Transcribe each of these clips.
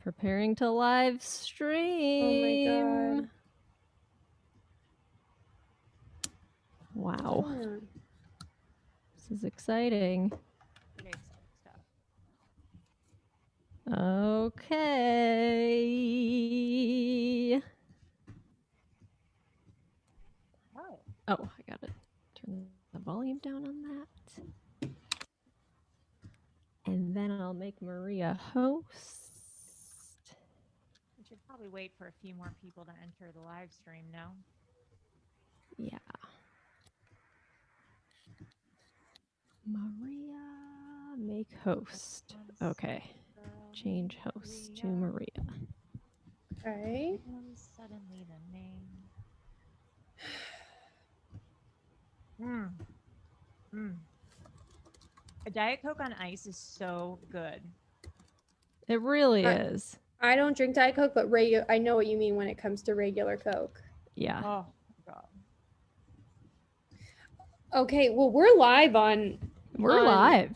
Preparing to live stream. Oh my god. Wow. This is exciting. Pretty exciting stuff. Okay. Oh, I gotta turn the volume down on that. And then I'll make Maria host. We should probably wait for a few more people to enter the live stream now. Yeah. Maria, make host. Okay. Change host to Maria. Okay. Suddenly the name. A Diet Coke on ice is so good. It really is. I don't drink Diet Coke, but I know what you mean when it comes to regular Coke. Yeah. Oh my god. Okay, well, we're live on. We're live.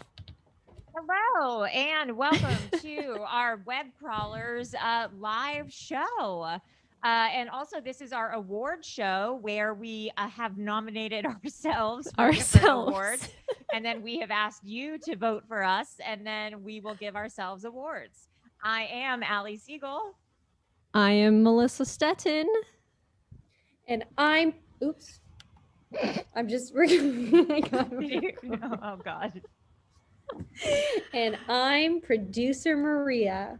Hello and welcome to our Web Crawlers live show. And also, this is our award show where we have nominated ourselves for different awards. And then we have asked you to vote for us, and then we will give ourselves awards. I am Allie Siegel. I am Melissa Stettin. And I'm. Oops. I'm just. Oh, God. And I'm producer Maria.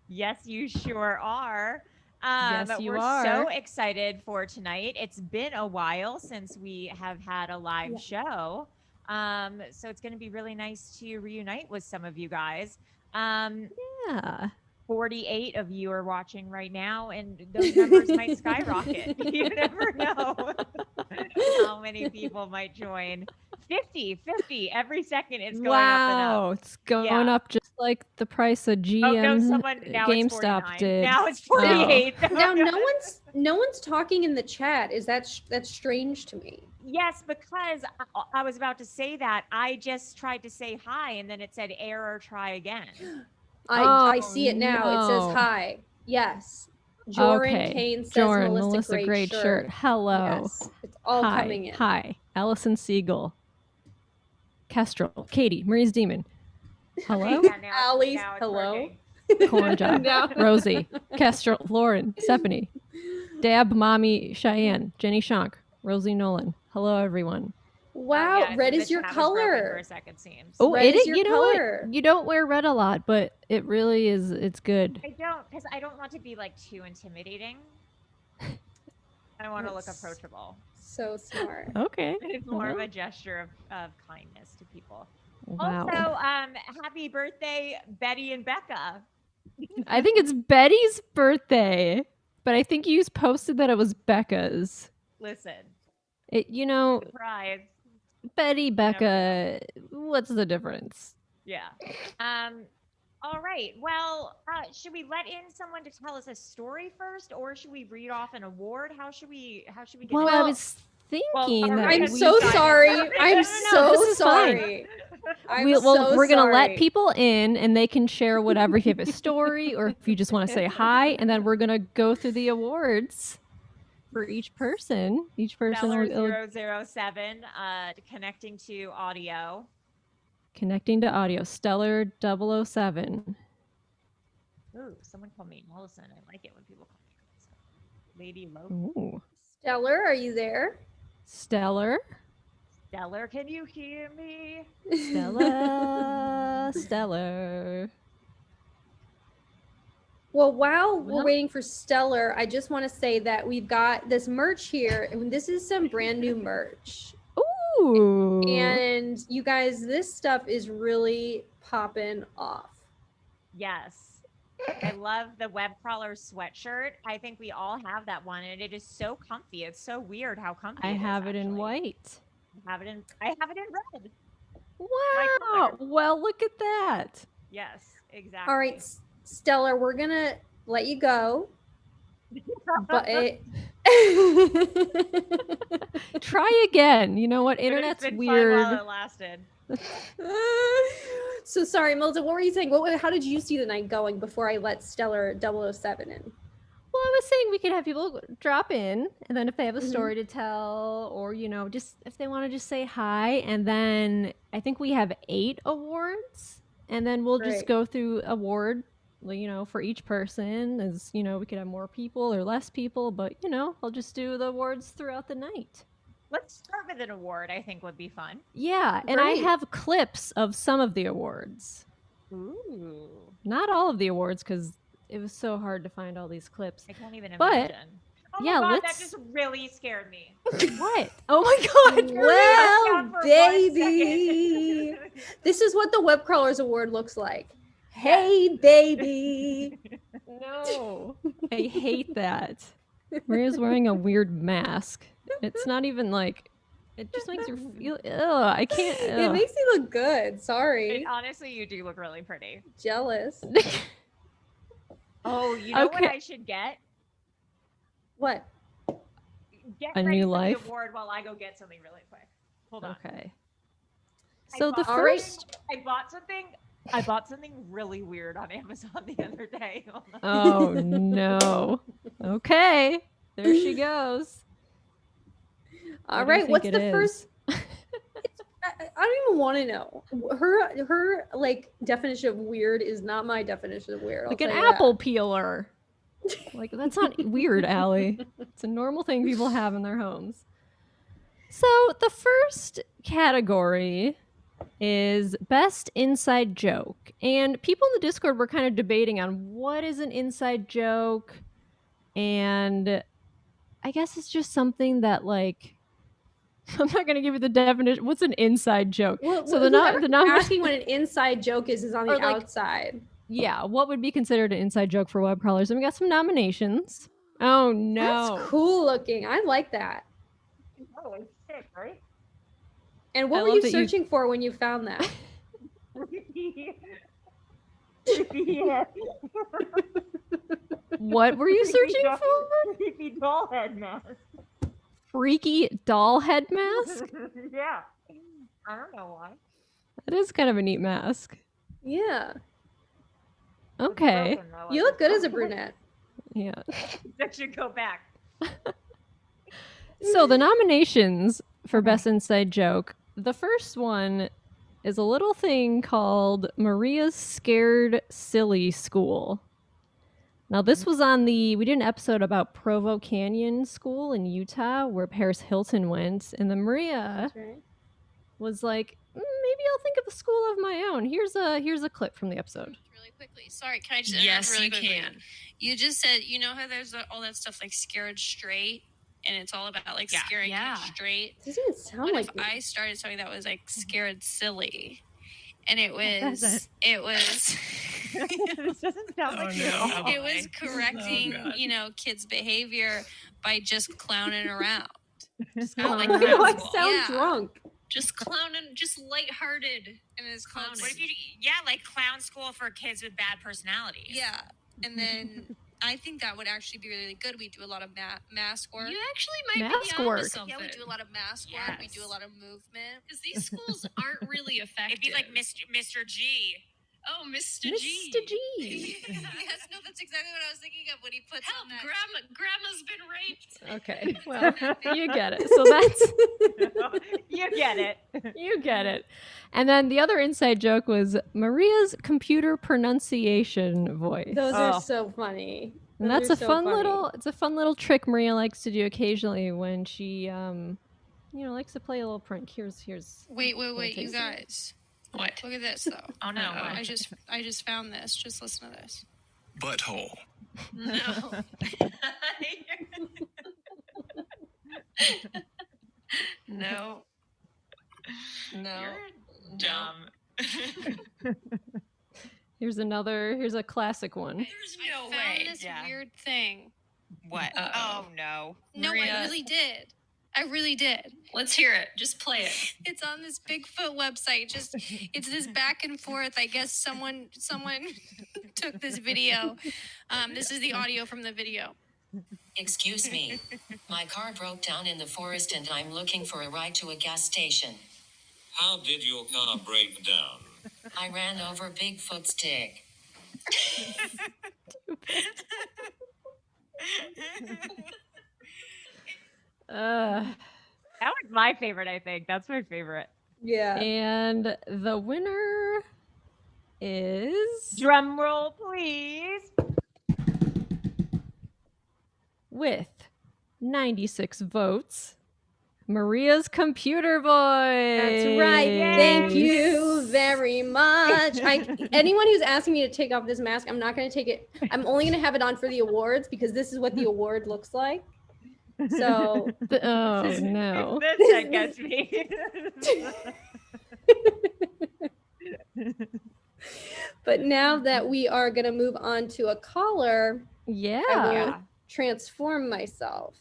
Yes, you sure are. Yes, you we're are. so excited for tonight. It's been a while since we have had a live show. So it's going to be really nice to reunite with some of you guys. Yeah. 48 of you are watching right now, and those numbers might skyrocket. You never know how many people might join. 50 every second it's going up and up. Wow, it's going up just like the price of GM GameStop did. Now it's 48. Oh. Now no one's talking in the chat. That's strange to me. Yes, because I was about to say that. I just tried to say hi and then it said error, try again. I see it now. No. It says hi. Yes. Joran Kane says Melissa, great shirt. Hello. Yes, it's all coming in. Hi. Allison Siegel. Kestrel. Katie. Marie's Demon. Hello. Allie's hello. Corn Job. Rosie. Kestrel. Lauren. Stephanie. Dab Mommy Cheyenne. Jenny Shank. Rosie Nolan. Hello, everyone. Wow, red is your color. For a second, seems. Oh, red is your you know color. What? You don't wear red a lot, but it really is. It's good. I don't, because I don't want to be like too intimidating. I want to look approachable. So smart. Okay. It's more of a gesture of kindness to people. Wow. Also, happy birthday, Betty and Becca. I think it's Betty's birthday, but I think you posted that it was Becca's. Listen. Surprise. Betty, Becca, what's the difference? Yeah. All right. Well, should we let in someone to tell us a story first, or should we read off an award? How should we get Well, I was thinking that I'm so sorry. I'm so sorry. We're going to let people in and they can share whatever, if you have a story or if you just want to say hi, and then we're going to go through the awards for each person. Stellar 007, connecting to audio. Connecting to audio. Stellar 007. Ooh, someone called me Allison. I like it when people call me Allison. Lady Low. Ooh. Stellar, are you there? Stellar, can you hear me? Stellar. Well, while we're waiting for Stellar, I just want to say that we've got this merch here, and this is some brand new merch. Ooh. And you guys, this stuff is really popping off. Yes. I love the Web Crawler sweatshirt. I think we all have that one, and it is so comfy. It's so weird how comfy I have it in white. I have it in red. Wow. Well, look at that. Yes, exactly. All right, Stellar, we're going to let you go. But try again. You know what? Internet's been weird. fun while it lasted. So sorry, Melissa, what were you saying? How did you see the night going before I let Stellar 007 in? Well, I was saying we could have people drop in, and then if they have a story to tell, or, just if they want to just say hi, and then I think we have 8 awards, and then we'll just go through award, for each person, as, we could have more people or less people, but, I'll just do the awards throughout the night. Let's start with an award, I think would be fun. Yeah, and I have clips of some of the awards. Ooh. Not all of the awards, because it was so hard to find all these clips. I can't even imagine. Oh my God, that just really scared me. What? Oh my God. Well, baby. This is what the Web Crawlers Award looks like. Hey, baby. No. I hate that. Maria's wearing a weird mask. It's not even like, it just makes her feel, I can't. It makes you look good. Sorry. Honestly, you do look really pretty. Jealous. Oh, you know what I should get? What? Get a ready new for life? the award while I go get something really quick. Hold on. Okay. So the first... I bought something really weird on Amazon the other day. Oh, no. Okay. There she goes. All right. What's the first... I don't even want to know. Her like definition of weird is not my definition of weird. Like an apple peeler. Like, that's not weird, Allie. It's a normal thing people have in their homes. So the first category is best inside joke. And people in the Discord were kind of debating on what is an inside joke. And I guess it's just something that, like, I'm not going to give you the definition. What's an inside joke? Well, so asking what an inside joke is on the outside. Yeah, what would be considered an inside joke for web crawlers? And we got some nominations. Oh no, that's cool looking. I like that. Oh, it's sick, right? And what were you searching for when you found that? What were you searching for? Creepy doll head mask. Freaky doll head mask? Yeah. I don't know why. That is kind of a neat mask. Yeah. Okay. You look good as a brunette. Yeah. That should go back. So the nominations for Best Inside Joke. The first one is a little thing called Maria's Scared Silly School. Now this was on we did an episode about Provo Canyon School in Utah where Paris Hilton went, and the Maria was like, maybe I'll think of a school of my own. Here's a clip from the episode. Really quickly. Sorry, can I just interrupt really quickly? Yes, you can. You just said, you know how there's all that stuff like Scared Straight, and it's all about like scaring straight. It doesn't sound like I started something that was like Scared Silly, and it was This doesn't sound like you. It was correcting, kids' behavior by just clowning around. Just kind of like I sound drunk. Just clowning, just lighthearted, and it's clowning. What if you, like clown school for kids with bad personalities? Yeah, and then I think that would actually be really good. We do a lot of mask work. You actually might be onto something. Yeah, we do a lot of mask work. We do a lot of movement. Because these schools aren't really effective. It'd be like Mr. G. Oh, Mr. G. Mr. G. Yes, no, that's exactly what I was thinking of when he puts on that. Grandma's been raped. Okay, well, you get it. So that's... You get it. You get it. And then the other inside joke was Maria's computer pronunciation voice. Those are so funny. And that's a fun little trick Maria likes to do occasionally when she, likes to play a little prank. Here's. Wait, you guys. What? Look at this though. Oh no! I just found this. Just listen to this. Butthole. No. No. You're dumb. Here's a classic one. There's no way. I found this weird thing. What? Oh no. No, Maria. I really did. Let's hear it. Just play it. It's on this Bigfoot website. It's this back and forth. I guess someone took this video. This is the audio from the video. Excuse me. My car broke down in the forest and I'm looking for a ride to a gas station. How did your car break down? I ran over Bigfoot's dick. Uh, That was my favorite, I think. That's my favorite. Yeah. and the winner is Drum roll, please. with 96 votes, Maria's computer voice. That's right. Thank you very much. Anyone who's asking me to take off this mask, I'm not going to take it. I'm only going to have it on for the awards because this is what the award looks like. So, Oh no. This that gets me. but now that we are going to move on to a caller, I Yeah. will transform myself.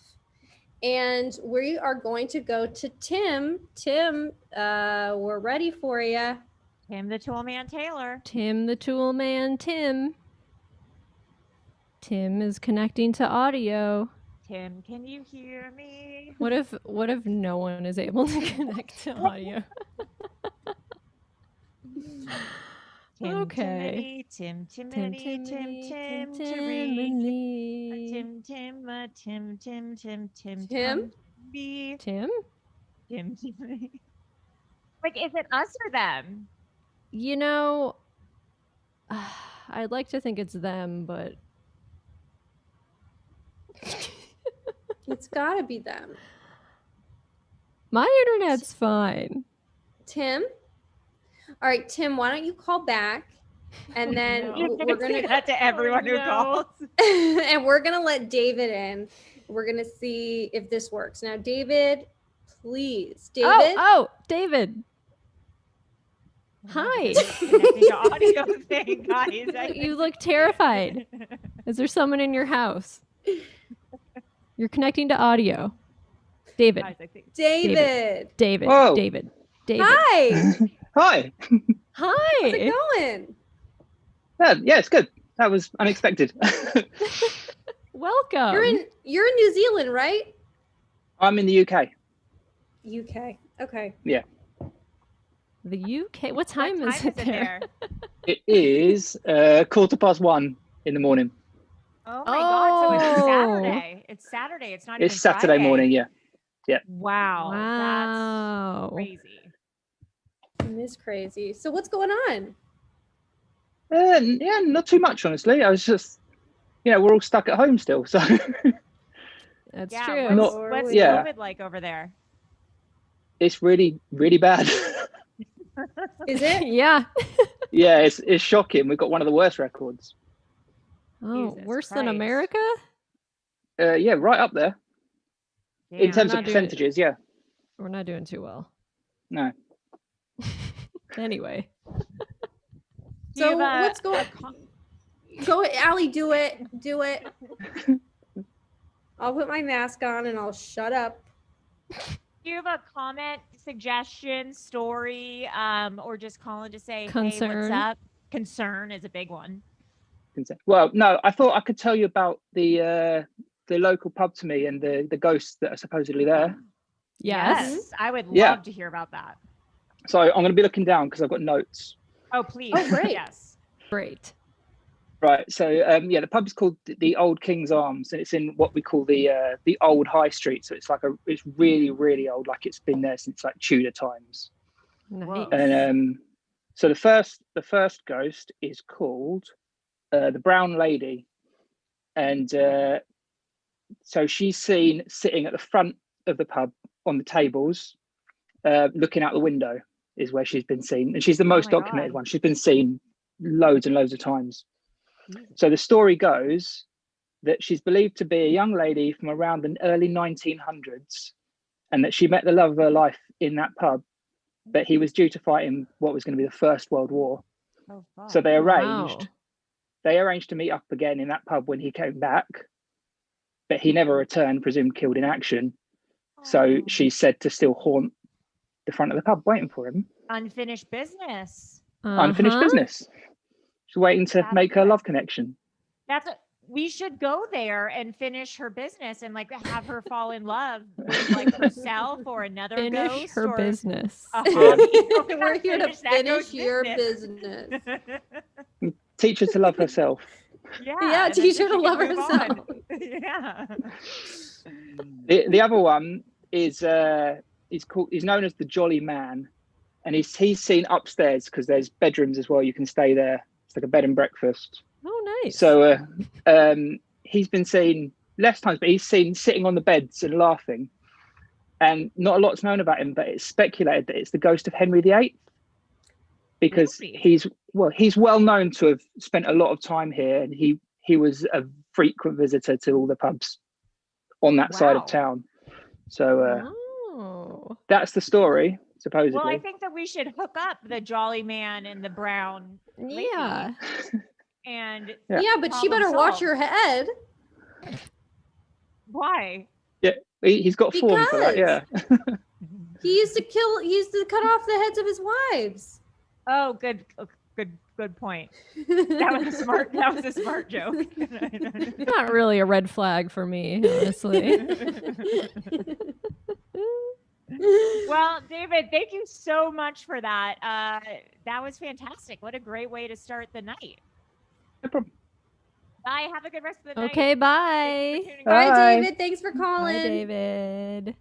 And we are going to go to Tim. Tim, we're ready for you. Tim the Toolman Taylor. Tim the Tool Man, Tim. Tim is connecting to audio. Tim, can you hear me? What if no one is able to connect to audio? Tim, Okay. Tim, Tim, Timothy, Tim, Timmy, Tim, Tim, Timmy. Timmy. Tim? Be Tim? Tim, Timmy. Like, is it us or them? You know, I'd like to think it's them, but It's got to be them. my internet's fine. Tim? All right, Tim, why don't you call back? And then No. You're we're gonna say going to that to everyone who no. calls. and we're going to let David in. We're going to see if this works. Now, David, please. David? Oh, David. Hi. Connecting to audio thing, guys. You look terrified. Is there someone in your house? You're connecting to audio. David. Guys, I think David. David. Whoa. David. Hi. Hi. How's Hi. it going? Yeah, it's good. That was unexpected. Welcome. You're in New Zealand, right? I'm in the UK. UK. Okay. the UK. What time, what is it there? It is 1:15 in the morning. Oh my god! So it's Oh. Saturday. It's Saturday. It's not even It's Saturday Friday. morning, yeah. Wow. Wow. That's crazy. It is crazy. So what's going on? Yeah, not too much, honestly. I was just, we're all stuck at home still. So That's Yeah. true. What's yeah. COVID like over there? it's really, really bad. Is it? Yeah. Yeah, it's shocking. We've got one of the worst records. Oh, Jesus worse than Christ. America? Yeah, right up there. In Damn. terms not of doing- percentages, yeah. We're not doing too well. No. Anyway. Do you So have a- what's going Go Allie, do it. Do it. I'll put my mask on and I'll shut up. Do you have a comment, suggestion, story, or just calling to say, hey, Concern. what's up? Concern is a big one. Well, no, I thought I could tell you about the local pub to me and the ghosts that are supposedly there. Yes. I would Yeah. love to hear about that. So I'm going to be looking down because I've got notes. Oh, please. Oh, great. Yes. Great. Right. So the pub's called the Old King's Arms, and it's in what we call the old High Street. So it's really, really old, like it's been there since like Tudor times. Nice. And so the first ghost is called the Brown Lady, and so she's seen sitting at the front of the pub on the tables, looking out the window is where she's been seen, and she's the most my documented God. one. She's been seen loads and loads of times. So the story goes that she's believed to be a young lady from around the early 1900s, and that she met the love of her life in that pub, but he was due to fight in what was going to be the First World War. Oh, fuck. So they Wow. arranged to meet up again in that pub when he came back, but he never returned, presumed killed in action. So Oh. she's said to still haunt the front of the pub waiting for him. Unfinished business. Unfinished Uh-huh. business. She's waiting to make her Fabulous. love connection. That's we should go there and finish her business and like have her fall in love with like herself or another Finish ghost her or business. a hobby. We're here to that finish ghost your business. Teach her to love herself. Yeah, Yeah, and then teach her she to can love move on. herself. Yeah. The other one is he's known as the Jolly Man, and he's seen upstairs because there's bedrooms as well. You can stay there. It's like a bed and breakfast. Oh, nice. So he's been seen less times, but he's seen sitting on the beds and laughing. And not a lot's known about him, but it's speculated that it's the ghost of Henry VIII, because Really? he's well known to have spent a lot of time here, and he was a frequent visitor to all the pubs on that side of Wow. town. So Oh. that's the story, supposedly. Well, I think that we should hook up the Jolly Man and the Brown lady Yeah. and Yeah, but she better Problem watch solved. her head. why? He's got form for that. Yeah. He used to cut off the heads of his wives. Oh, good point. That was a smart joke. Not really a red flag for me, honestly. Well, David, thank you so much for that. That was fantastic. What a great way to start the night. No problem. Bye. Have a good rest of the night. Okay, Thank bye. you for tuning in. Bye, Bye. David. Thanks for calling. Bye, David.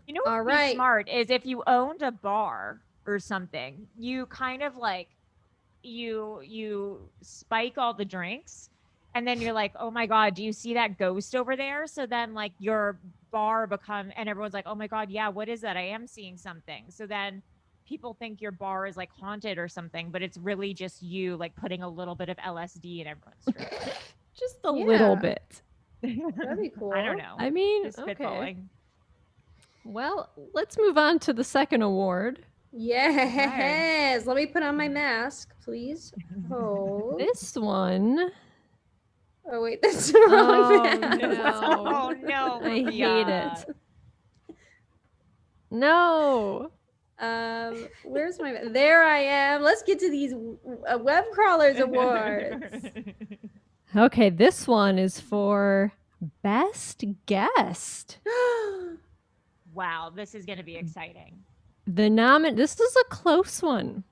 You know what All would be right. smart is if you owned a bar or something, you kind of like you spike all the drinks and then you're like, oh my God, do you see that ghost over there? So then like your bar and everyone's like, oh my God, yeah, what is that? I am seeing something. So then people think your bar is like haunted or something, but it's really just you like putting a little bit of LSD in everyone's drink. Just a Yeah. little bit. That'd be cool. I don't know. I mean, Just okay. spitballing. Well, let's move on to the second award. Yes. Let me put on my mask, please. Oh. This one, Oh wait, that's the wrong Oh, mask. no. Oh no. I hate Olivia. it. No. Where's my? There I am. Let's get to these web crawlers awards. Okay, this one is for best guest. Wow, this is going to be exciting. This is a close one.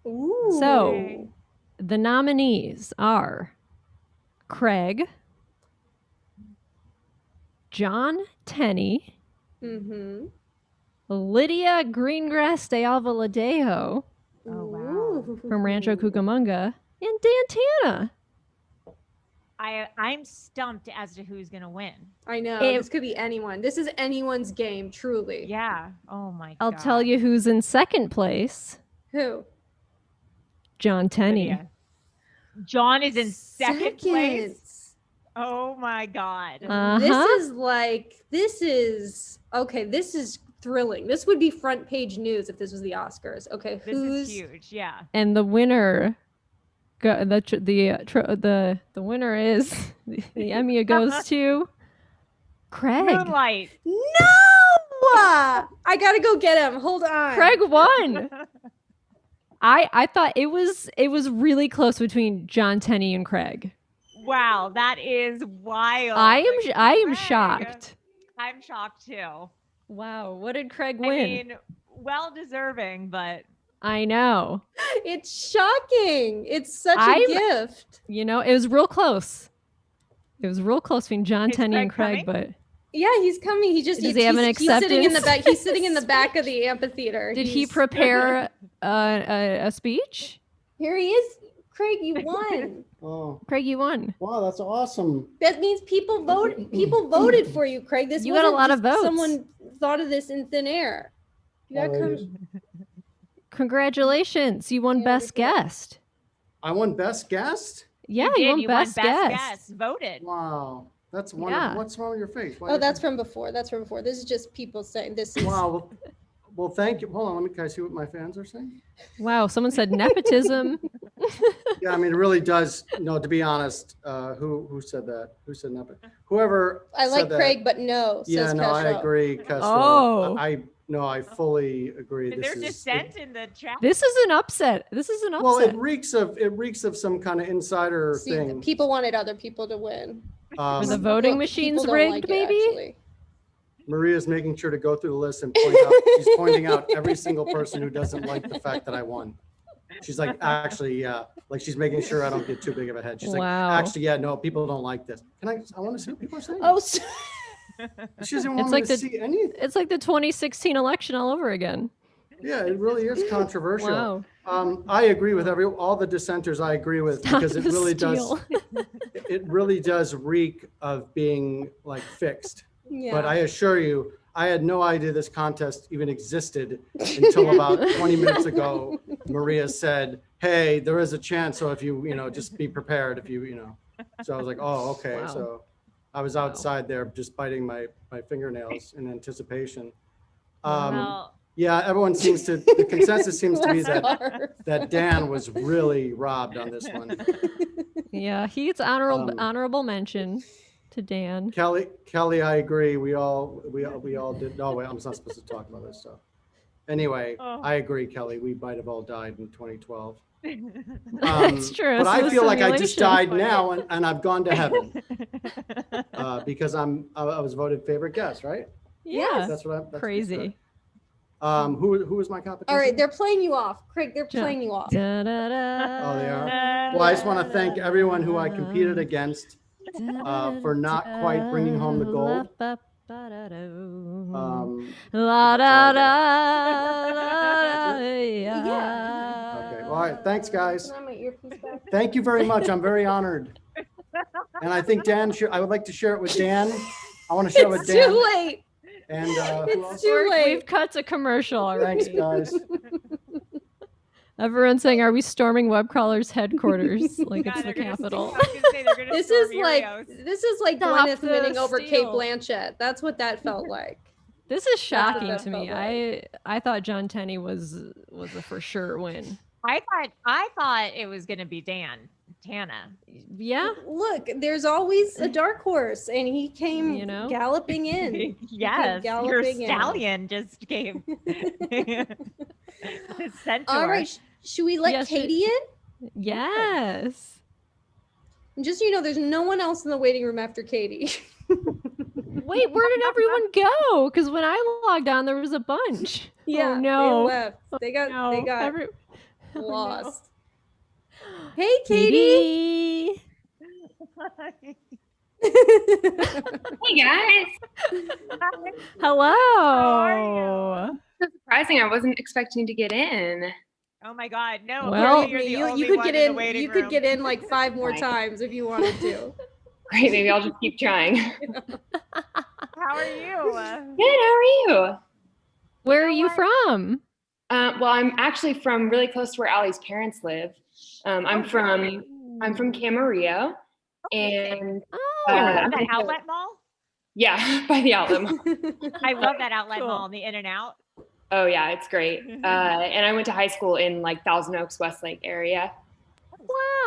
Ooh. So, the nominees are Craig, John Tenney, Mm-hmm. Lydia Greengrass de Oh, Alvaladejo wow. from Rancho Cucamonga, and Dan Tana. I'm stumped as to who's going to win. I know. It- This could be anyone. This is anyone's game, truly. Yeah. Oh my God. I'll tell you who's in second place. Who? John Tenney. Lydia. John is in second place. Oh my God. This is okay. This is thrilling. This would be front page news if this was the Oscars. Okay, This is huge. Yeah. And the winner, the winner is the Emmy goes to Craig. Moonlight. No! I gotta go get him. Hold on. Craig won. I thought it was really close between John Tenney and Craig. Wow, that is wild. I am Craig. shocked. I'm shocked too. Wow, what did Craig I win? mean, well deserving, but I know. It's shocking. It's such a I'm- gift. You know, it was real close. It was real close between John Is Tenney and Craig Craig, Yeah, he's coming. He just Does he have an he's sitting in the acceptance back. He's sitting in the back of the amphitheater. but did he He's- prepare a speech? Here he is. Craig, you won. Oh, Craig, you won. wow, that's awesome. That means people voted for you, Craig. This You got a wasn't lot of just votes. Someone thought of this in thin air. You gotta come. Alrighty. Congratulations, you won Yeah, best we did. guest. I won Best Guest? Yeah, you you did. won best guest. guest. Voted. Wow, that's wonderful. Yeah. What's wrong with your face? Why Oh, is that's it- from before. That's from before. This is just people saying this is. Wow. Well, thank you. Hold on, can I see what my fans are saying? Wow, someone said nepotism. Yeah, I mean, it really does. No, to be honest, who said that? Who said that? Whoever I like said that- Craig, but no. Yeah, Says no, I Castro. agree, Castro. Oh. I No, I fully agree. Is there dissent in the chat? This is an upset. This is an upset. Well, it reeks of some kind of insider See, thing. people wanted other people to win. Were the voting machines People don't rigged, like it, maybe? actually. Maria's making sure to go through the list and point out. She's pointing out every single person who doesn't like the fact that I won. She's like, actually, yeah. Like she's making sure I don't get too big of a head. She's like, actually, yeah, no, people don't like this. I want to see what people are saying. Oh, she doesn't want me to see anything. It's like the 2016 election all over again. Yeah, it really is controversial. Wow. I agree with all the dissenters. I agree with because it really does. It really does reek of being like fixed. yeah. But I assure you, I had no idea this contest even existed until about 20 minutes ago. Maria said, "Hey, there is a chance. So if you just be prepared. If you So I was like, "Oh, okay." Wow. So I was outside there just biting my fingernails in anticipation. Well, Yeah, everyone seems to. The consensus seems to be that Dan was really robbed on this one. Yeah, he gets honorable mention to Dan. Kelly, I agree. We all did. No, wait, I'm not supposed to talk about this stuff. Anyway, I agree, Kelly. We might have all died in 2012. That's true. But I feel like I just died simulation. now, and I've gone to heaven because I was voted favorite guest, right? Yeah, That's what I'm. That's crazy. Who was my competition? All right, they're playing you off, Craig. They're playing you off. Da, da, da, Oh, they are. Well, I just want to thank everyone who I competed against for not quite bringing home the gold. La da da. Yeah. Okay. Well, all right. Thanks, guys. Can I have my earpiece back? Thank you very much. I'm very honored. And I think Dan, I would like to share it with Dan. I want to share it with It's Dan. too late. And who else? It's too late. We've cut to commercial already. Thanks, guys. Everyone's saying, "Are we storming web crawlers headquarters like it's the they're gonna Capitol?" This is like Stop Gwyneth the winning over Kate steal. Blanchett. That's what that felt like. This is shocking that to me. felt I thought John Tenney was a for sure win. I thought it was gonna be Tana. Yeah, Look, there's always a dark horse, and he came galloping in. Yes, your galloping in. stallion just came. All right, should we let Yes, Katie in? yes. And just so you know, there's no one else in the waiting room after Katie. Wait, where did everyone go? Because when I logged on, there was a bunch. Yeah, oh, no. they left. They got lost. Hey, Katie. Hey guys. Hello. How are you? So surprising. I wasn't expecting to get in. Oh my God, no! Well, apparently you're the you only could one get in the in. waiting You room. could get in like 5 more times if you wanted to. Great. Maybe I'll just keep trying. How are you? Good. How are you? Where are you from? Well, I'm actually from really close to where Allie's parents live. I'm from Camarillo, and The outlet mall. yeah, by the outlet mall. I love that outlet Cool. mall, the In and Out. Oh yeah, it's great. And I went to high school in like Thousand Oaks, Westlake area,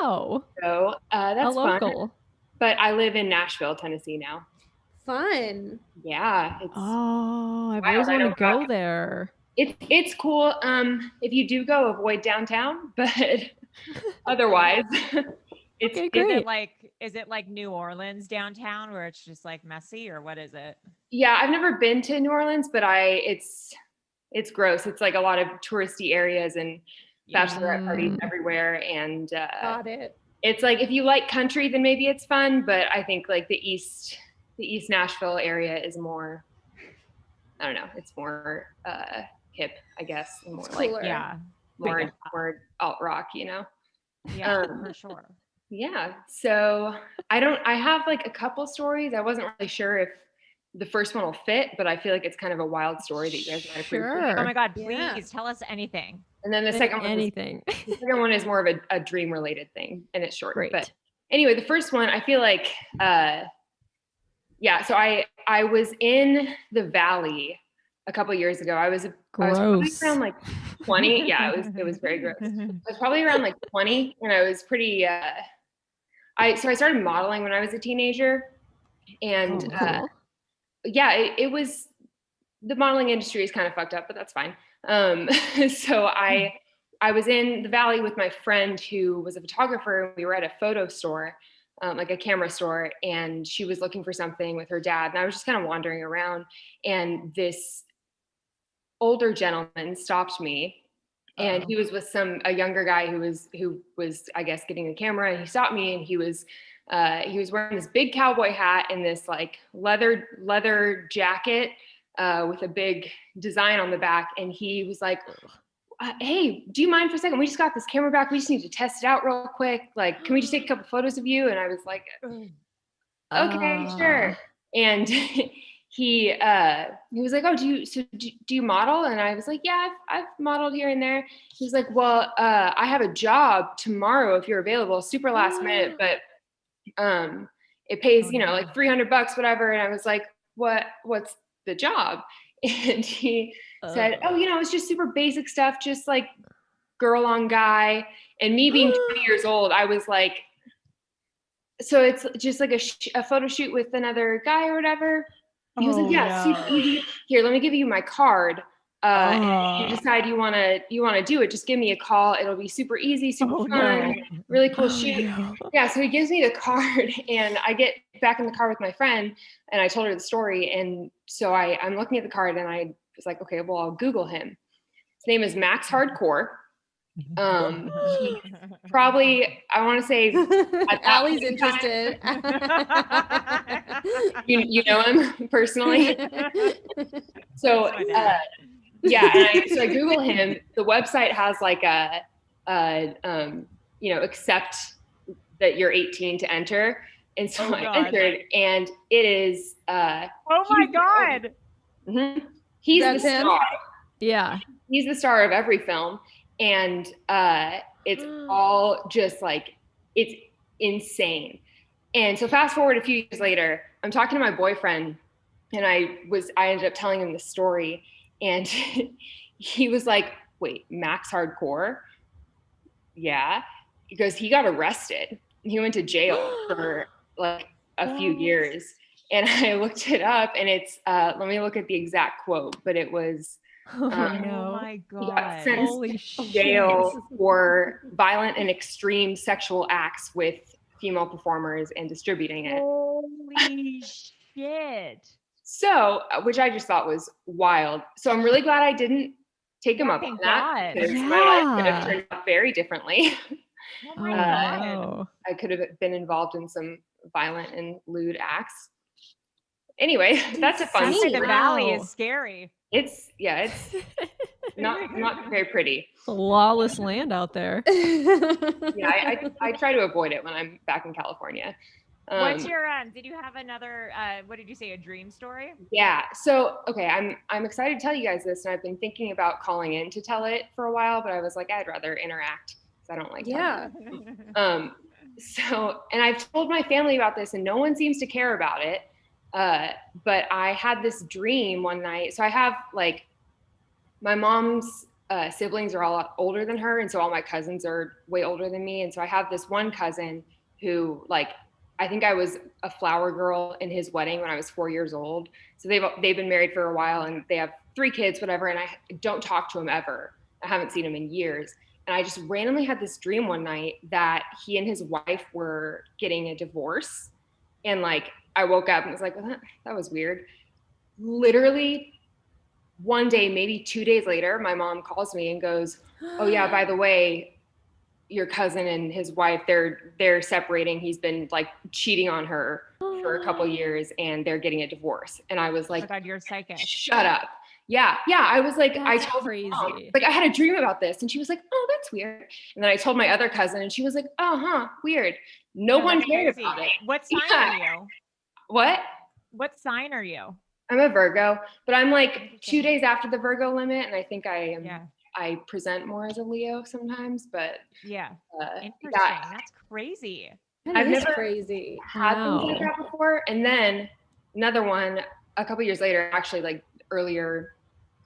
Wow. so that's a fun. local. But I live in Nashville, Tennessee now. Fun. Yeah, it's Oh, I've Wow, always I wanted to don't go know. there. it's cool. If you do go, avoid downtown, but otherwise, it's Okay, Is great. it like New Orleans downtown where it's just like messy, or what is it? yeah. I've never been to New Orleans, but it's gross. It's like a lot of touristy areas and bachelorette parties everywhere, and Got it. it's like if you like country, then maybe it's fun. But I think like the East Nashville area is more. I don't know. It's more hip, I guess, and more It's like cooler. Yeah, more alt rock, yeah, for sure. Yeah. So I have like a couple stories. I wasn't really sure if the first one will fit, but I feel like it's kind of a wild story that you guys might appreciate. Sure. Oh my God, please Yeah. tell us anything. And then the second one, Anything. the second one is more of a dream related thing, and it's short. Great. But anyway, the first one, I feel like, yeah. So I was in the Valley a couple years ago. I was probably Gross. around like 20. Yeah, it was very gross. I was probably around like 20, and I was pretty. I started modeling when I was a teenager, and Oh, cool. yeah, it was the modeling industry is kind of fucked up, but that's fine. So I was in the Valley with my friend who was a photographer. We were at a photo store, like a camera store, and she was looking for something with her dad. And I was just kind of wandering around, and this older gentleman stopped me. And he was with a younger guy who was, I guess, getting the camera, and he stopped me, and he was wearing this big cowboy hat and this like leather jacket with a big design on the back. And he was like, hey, do you mind for a second? We just got this camera back. We just need to test it out real quick. Like, can we just take a couple photos of you? And I was like, okay, sure. And he was like, oh, do you model? And I was like, yeah, I've modeled here and there. He was like, well, I have a job tomorrow if you're available, super last minute, but it pays, like $300, whatever. And I was like, what's the job? And he said, oh, it's just super basic stuff, just like girl on guy. And me being 20 years old, I was like, so it's just like a photo shoot with another guy or whatever. He was like, yeah, super easy. Here, let me give you my card. And if you decide you want to do it, just give me a call. It'll be super easy, super fun, really cool shoot. No. Yeah. So he gives me the card, and I get back in the car with my friend, and I told her the story. And so I'm looking at the card, and I was like, okay, well, I'll Google him. His name is Max Hardcore. He probably, I want to say, Allie's interested. you know him personally. So yeah, and so I Google him. The website has like accept that you're 18 to enter, and so I entered, and it is oh my god, he's the star. Yeah, he's the star of every film. And it's all just like, it's insane. And so fast forward a few years later, I'm talking to my boyfriend, and I ended up telling him the story, and he was like, wait, Max Hardcore? Yeah. He goes, he got arrested. He went to jail for like a few years. And I looked it up, and it's, let me look at the exact quote, but it was, oh my god! He got sentenced to jail for violent and extreme sexual acts with female performers and distributing it. Holy shit! So, which I just thought was wild. So I'm really glad I didn't take him up on that, because my life could have turned out very differently. Oh my god! I could have been involved in some violent and lewd acts. Anyway, that's a fun story. The Valley is scary. It's not very pretty. It's a lawless land out there. Yeah, I try to avoid it when I'm back in California. What's your did you have another what did you say, a dream story? Yeah. So okay, I'm excited to tell you guys this, and I've been thinking about calling in to tell it for a while, but I was like, I'd rather interact because I don't like talking. So, and I've told my family about this, and no one seems to care about it. But I had this dream one night. So I have like, my mom's siblings are all older than her. And so all my cousins are way older than me. And so I have this one cousin who, like, I think I was a flower girl in his wedding when I was 4 years old. So they've been married for a while, and they have 3 kids, whatever. And I don't talk to him ever. I haven't seen him in years. And I just randomly had this dream one night that he and his wife were getting a divorce. And like, I woke up and was like, well, that was weird. Literally one day, maybe 2 days later, my mom calls me and goes, oh yeah, by the way, your cousin and his wife, they're separating. He's been like cheating on her for a couple years, and they're getting a divorce. And I was like, oh God, you're psychic. Shut up. Yeah. I was like, that's I told crazy. Her, like, I had a dream about this, and she was like, oh, that's weird. And then I told my other cousin, and she was like, weird. No one cared about it. What sign are you? What sign are you? I'm a Virgo, but I'm like 2 days after the Virgo limit, and I think I am. Yeah. I present more as a Leo sometimes, but interesting. That's crazy. I've never crazy. Had things like that before. And then another one a couple years later, actually like earlier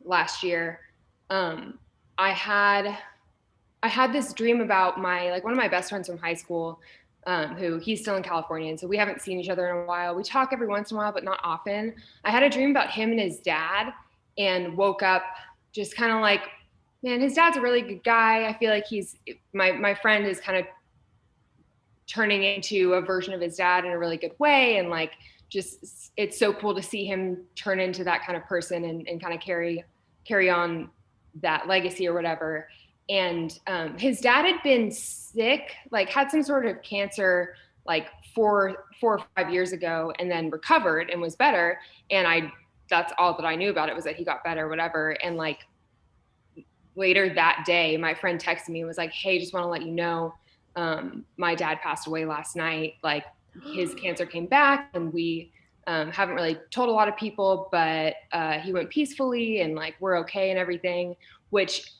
last year, I had this dream about one of my best friends from high school. Who he's still in California. And so we haven't seen each other in a while. We talk every once in a while, but not often. I had a dream about him and his dad. and woke up just kind of like, man, his dad's a really good guy. I feel like my friend is kind of turning into a version of his dad in a really good way. And like, just, it's so cool to see him turn into that kind of person and kind of carry on that legacy or whatever. And his dad had been sick, like had some sort of cancer, like 4 or 5 years ago, and then recovered and was better. And that's all that I knew about it, was that he got better, whatever. And like later that day, my friend texted me and was like, hey, just want to let you know, my dad passed away last night. Like his cancer came back, and we haven't really told a lot of people, but he went peacefully, and like we're okay and everything, which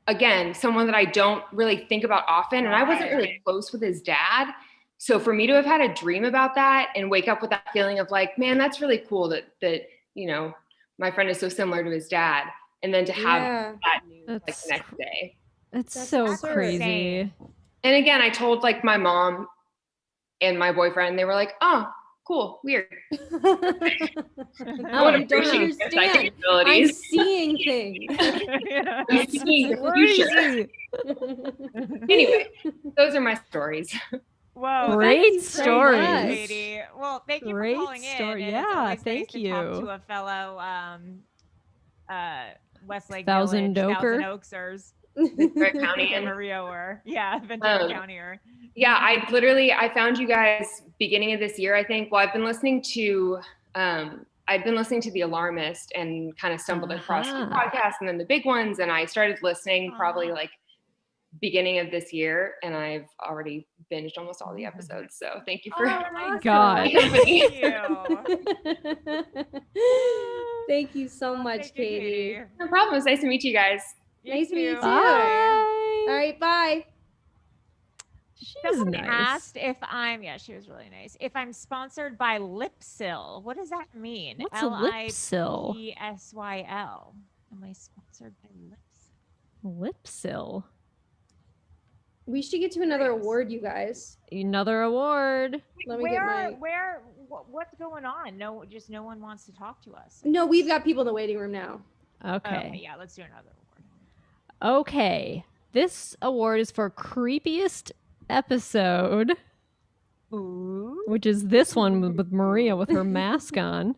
again, someone that I don't really think about often. And I wasn't really close with his dad. So for me to have had a dream about that and wake up with that feeling of like, man, that's really cool that my friend is so similar to his dad. And then to have that news like the next day. That's so crazy. And again, I told like my mom and my boyfriend, they were like, oh, cool, weird. Oh, you don't understand. I'm seeing things. I'm seeing the future. Anyway, those are my stories. Whoa, great stories, Katie. Well, thank you for calling in. Yeah, thank nice you. To talk to a fellow Westlake Thousand Village, Oaker. Thousand Oaksers. Ventura County and Maria Ventura County. Yeah, I found you guys beginning of this year, I think. Well, I'd been listening to The Alarmist and kind of stumbled across your podcast and then the big ones. And I started listening probably like beginning of this year, and I've already binged almost all the episodes. So thank you for my God. Thank you. Thank you so much, Katie. No problem. It's nice to meet you guys. Nice to meet you too. Bye. All right, bye. Someone nice. asked if she was really nice. If I'm sponsored by Lipsyl, what does that mean? What's a Lipsyl? Lipsyl. Am I sponsored by Lipsyl? Lipsyl. We should get to another award, you guys. Another award. Let me get my. What's going on? No one wants to talk to us. No, we've got people in the waiting room now. Okay. Yeah, let's do another award. Okay. This award is for creepiest episode. Ooh. Which is this one with Maria with her mask on.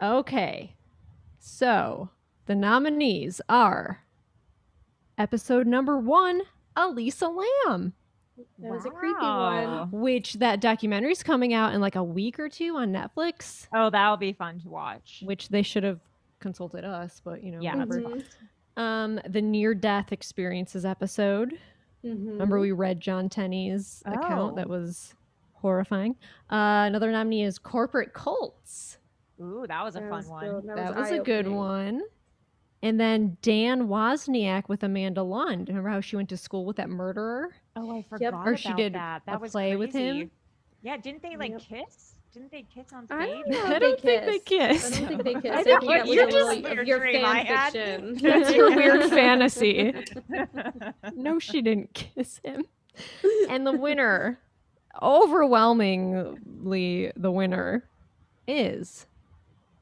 Okay. So, the nominees are episode number 1, Elisa Lamb. That was a creepy one. Which that documentary is coming out in like a week or 2 on Netflix. Oh, that'll be fun to watch. Which they should have consulted us, but yeah, whatever. The near-death experiences episode. Remember we read John Tenney's account? That was horrifying. Another nominee is corporate cults. Ooh, that was a fun one. That was a good one. And then Dan Wozniak with Amanda Lund. Remember how she went to school with that murderer? Oh, I forgot Or she did that. That was play crazy. with him. Yeah, didn't they kiss? Didn't they kiss on stage? I don't think they kissed. I don't think they kissed. I think that was you're a just little of your fan fiction. That's your weird fantasy. No, she didn't kiss him. And the winner, overwhelmingly the winner, is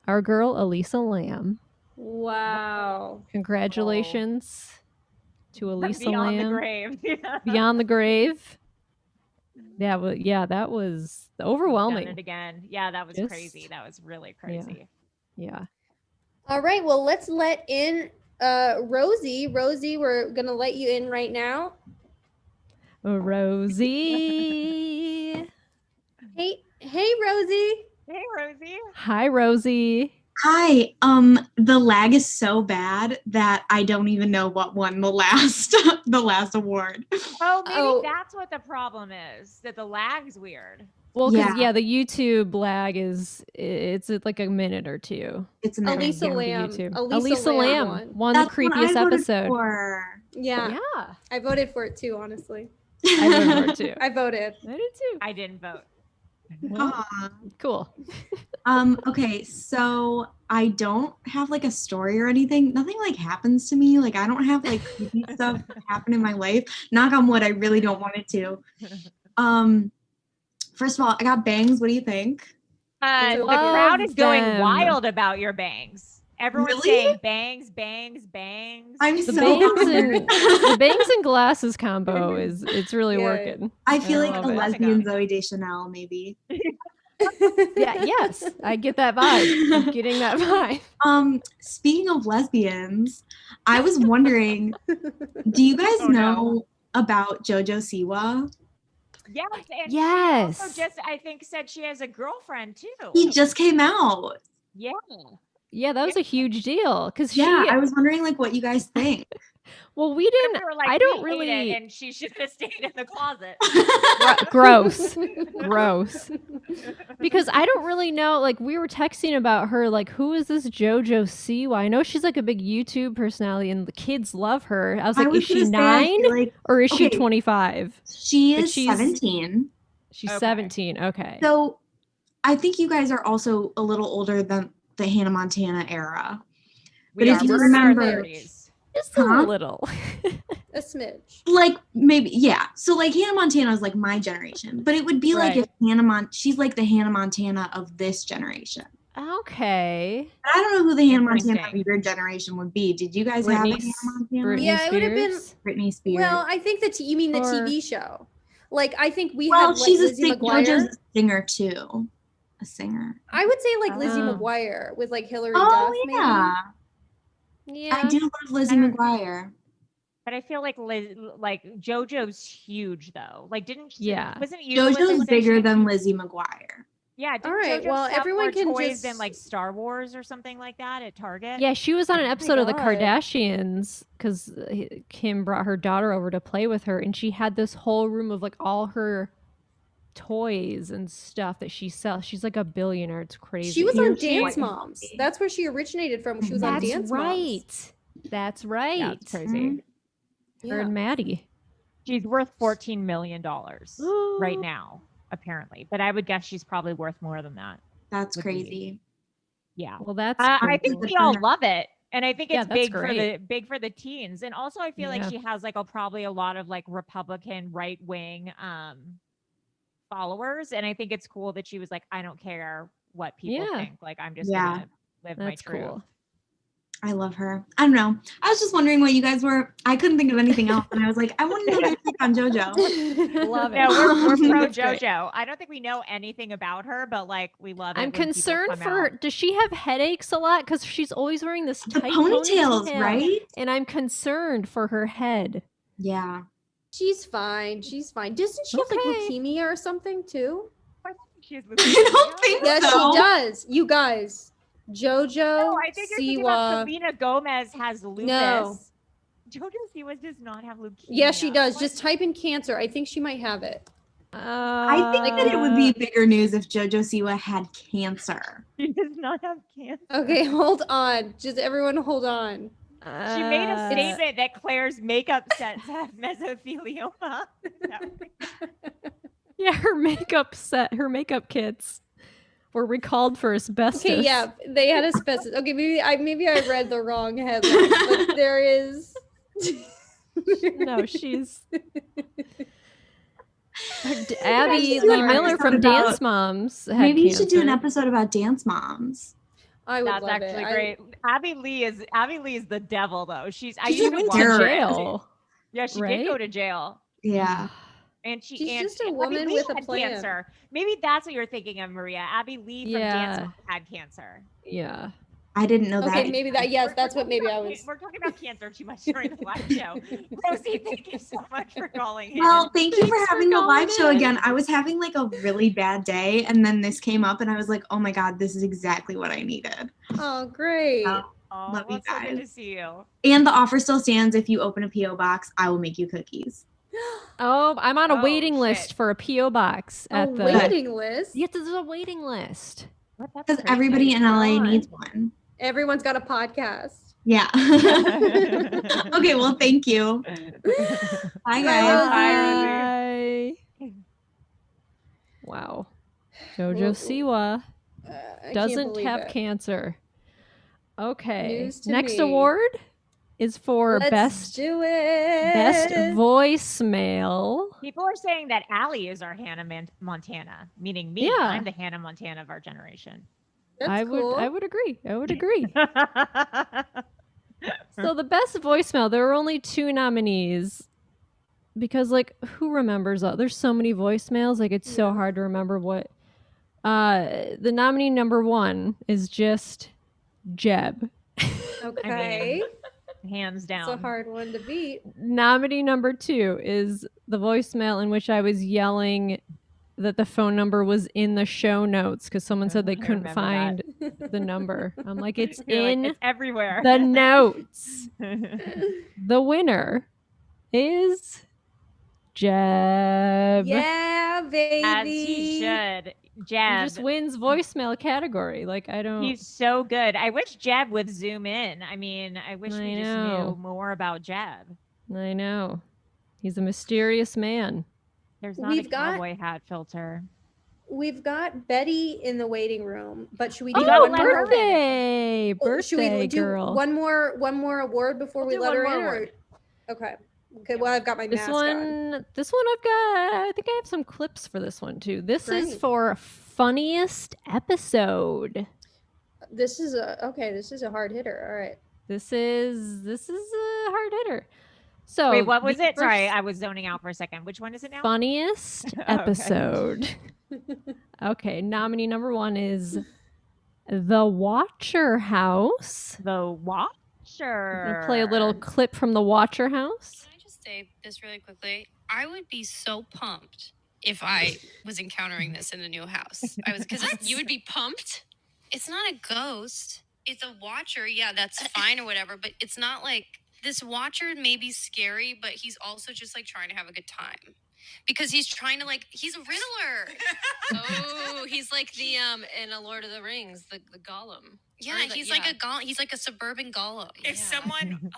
our girl Elisa Lamb. Wow. Congratulations to Elisa Beyond Lamb. The grave. Beyond the grave. That was overwhelming. Done it again. Yeah, that was crazy. That was really crazy. Yeah. All right, well, let's let in Rosie. Rosie, we're going to let you in right now. Rosie. Hey, Rosie. Hey, Rosie. Hi, Rosie. Hi. The lag is so bad that I don't even know what won the last award. Oh, maybe that's what the problem is. That the lag's weird. Well, because the YouTube lag it's like a minute or 2. It's a minute. Elisa Lamb. Elisa Lamb won the creepiest episode. Yeah. I voted for it too, honestly. I voted for it too. I voted. I did too. I didn't vote. Well, cool. Okay, so I don't have like a story or anything. Nothing like happens to me. Like I don't have like creepy stuff happen in my life. Knock on wood, I really don't want it to. First of all, I got bangs. What do you think? The crowd is going wild about your bangs. Everyone's Really? saying bangs, bangs, bangs. I'm The so bangs honored. and the bangs and glasses combo it's really Yeah. working. I feel like love a it. lesbian Zoe Deschanel, maybe. Yeah, yes, I get that vibe. I'm getting that vibe. Speaking of lesbians, I was wondering, do you guys Oh, no. know about JoJo Siwa? Yes, and Yes. she also just, I think, said she has a girlfriend too. He just came out. Yeah. Yeah, that was a huge deal because Yeah, she. I was wondering like what you guys think. Well, we We didn't. were like, I don't we hate really. it, and she should have stayed in the closet. Gross, gross. Because I don't really know. Like we were texting about her. Like who is this JoJo Siwa? I know she's like a big YouTube personality, and the kids love her. I was like, is she gonna say, I 9 feel like or is she okay. 25? she But is she's- 17. She's Okay. 17. Okay. So I think you guys are also a little older than the Hannah Montana era. But if you we're in our remember- 30s. Just Huh? a little. A smidge. Like maybe, yeah. So like Hannah Montana is like my generation, but it would be like Right. if she's like the Hannah Montana of this generation. Okay. But I don't know who the Hannah Montana of Interesting. your generation would be. Did you guys Britney have a S- Hannah Montana? Britney Yeah, it would have been- Spears? Britney Spears. Well, I think you mean the Or- TV show. Like I think we well, had like, she's a Lizzie McGuire. JoJo's a singer too. A singer. I would say like Lizzie Oh. McGuire with like Hillary Oh Duff. yeah. Yeah. I do love Lizzie I don't- McGuire. But I feel like JoJo's huge though. Like, didn't Yeah. wasn't it you? Melissa, JoJo's said bigger she- than Lizzie McGuire. Yeah. Didn't All right, JoJo well, sell everyone more can toys just- than like Star Wars or something like that at Target. Yeah, she was on an episode of the God. Kardashians because Kim brought her daughter over to play with her, and she had this whole room of like all her toys and stuff that she sells. She's like a billionaire. It's crazy. She was on Huge Dance toy. Moms. That's where she originated from. She was on That's Dance Moms. right. That's right. Yeah, it's crazy. Her and Maddie. She's worth $14 million right now, apparently. But I would guess she's probably worth more than that. That's Would be- crazy. Yeah. Well, that's. I think cool. we all love it. And I think Yeah, it's that's big for the teens. And also I feel like Yeah. she has like probably a lot of like Republican right wing followers. And I think it's cool that she was like, I don't care what people Yeah. think. Like I'm just Yeah. gonna live my That's truth. cool. I love her. I don't know. I was just wondering what you guys were. I couldn't think of anything else, and I was like, I want to know their take on JoJo. Love it. Yeah, we're pro That's great. JoJo. I don't think we know anything about her, but like we love it. I'm when people concerned come for. out. Does she have headaches a lot? Because she's always wearing this The tight ponytails, ponytail, right? And I'm concerned for her head. Yeah. She's fine. She's fine. Doesn't she have Okay. like leukemia or something too? I think she has I don't think Yes, so. she does. You guys, JoJo No, I think you're thinking about Siwa. Selena Gomez has lupus. No. JoJo Siwa does not have leukemia. Yes, she does. What? Just type in cancer. I think she might have it. I think that it would be bigger news if JoJo Siwa had cancer. She does not have cancer. Okay, hold on. Just everyone hold on. She made a statement that Claire's makeup sets have mesothelioma. Yeah, her makeup makeup kits were recalled for asbestos. Okay, yeah, they had asbestos. Okay, maybe I read the wrong headline, but there is. No, she's Abby should do Lee an Miller episode from about- Dance Moms. Had Maybe you should do an cancer. episode about Dance Moms. I would That's love actually it. great. Abby Lee is the devil though. She I used to went watch to her. jail. Yeah, she right? did go to jail. Yeah. And she's just a Abby woman Lee with a had plan. cancer. Maybe that's what you're thinking of, Maria. Abby Lee from Dance Yeah. Moms had cancer. Yeah. I didn't know Okay, that. maybe that. Yes, that's what maybe I We're was. talking about cancer too much during the live show. Rosie, thank you so much for calling in. Well, thank you for Thanks for having the live calling show in. again. I was having like a really bad day, and then this came up, and I was like, oh my God, this is exactly what I needed. Oh, great. Yeah. Oh, Love you well, it's so good guys. to see you. And the offer still stands. If you open a P.O. box, I will make you cookies. Oh, I'm on a Oh, waiting shit. list for a PO box A at the. waiting list. Yes, there's a waiting list. That's Because crazy. everybody in LA God. needs one. Everyone's got a podcast. Yeah. Okay, well, thank you. Bye, guys. Bye. Wow. JoJo Siwa I can't doesn't believe have it. cancer. Okay. News to Next me. award is for Let's best do it. voicemail. People are saying that Allie is our Hannah Montana, meaning me. Yeah. I'm the Hannah Montana of our generation. I cool. would agree. I would agree. So the best voicemail, there were only 2 nominees because like who remembers there's so many voicemails, like it's so hard to remember what the nominee number 1 is just Jeb. Okay. Hands down. It's a hard one to beat. Nominee number 2 is the voicemail in which I was yelling that the phone number was in the show notes because someone said they couldn't find the number. I'm like, it's it's everywhere. The notes. The winner is Jeb. Yeah, baby. As he should. Jeb. He just wins voicemail category. Like, I don't. He's so good. I wish Jeb would zoom in. I mean, I wish we just know. knew more about Jeb. I know. He's a mysterious man. There's not We've a got- cowboy hat filter. We've got Betty in the waiting room, but should we do Oh, one more? birthday! Should we Birthday do girl. one more award before we do let one her more in? award. Okay. Well, I've got my This mask one on. I've got, I think I have some clips for this one too. This is Great. for funniest episode. This is a hard hitter. All right. This is a hard hitter. So Wait, what was the it? Sorry, first I was zoning out for a second. Which one is it now? funniest Okay. episode. Okay, nominee number 1 is The Watcher House. The Watcher. I'm gonna play a little clip from The Watcher House. Can I just say this really quickly? I would be so pumped if I was encountering this in a new house. Because you would be pumped. It's not a ghost. It's a watcher. Yeah, that's fine or whatever. But it's not like this watcher may be scary, but he's also just like trying to have a good time. Because he's trying to he's a riddler. Oh, he's like the in a Lord of the Rings, the golem. Yeah, he's like a golem. He's like a suburban golem. If someone,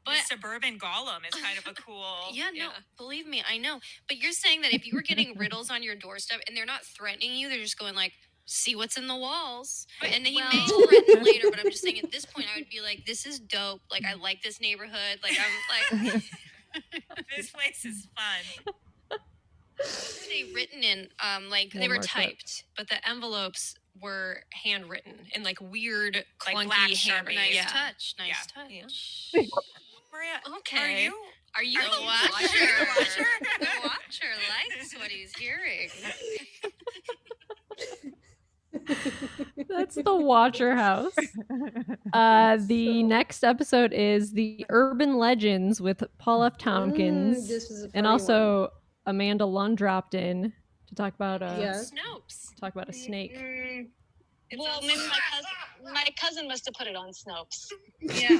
but suburban golem is kind of a cool. Yeah, no, believe me, I know. But you're saying that if you were getting riddles on your doorstep and they're not threatening you, they're just going like, see what's in the walls. And then he may threaten later, but I'm just saying at this point, I would be like, this is dope. Like, I like this neighborhood. Like, I'm like, this place is fun. they written in, They were typed, but the envelopes were handwritten in like weird, clunky black handwriting. Sharpie. touch. Nice Yeah. touch. Maria, Okay. are you The the watcher. The watcher likes what he's hearing. That's The Watcher House. The next episode is The Urban Legends with Paul F. Tompkins. This is a and funny also Amanda Lund dropped in to talk about Snopes. talk about a snake. Well, maybe my cousin must have put it on Snopes. Yeah.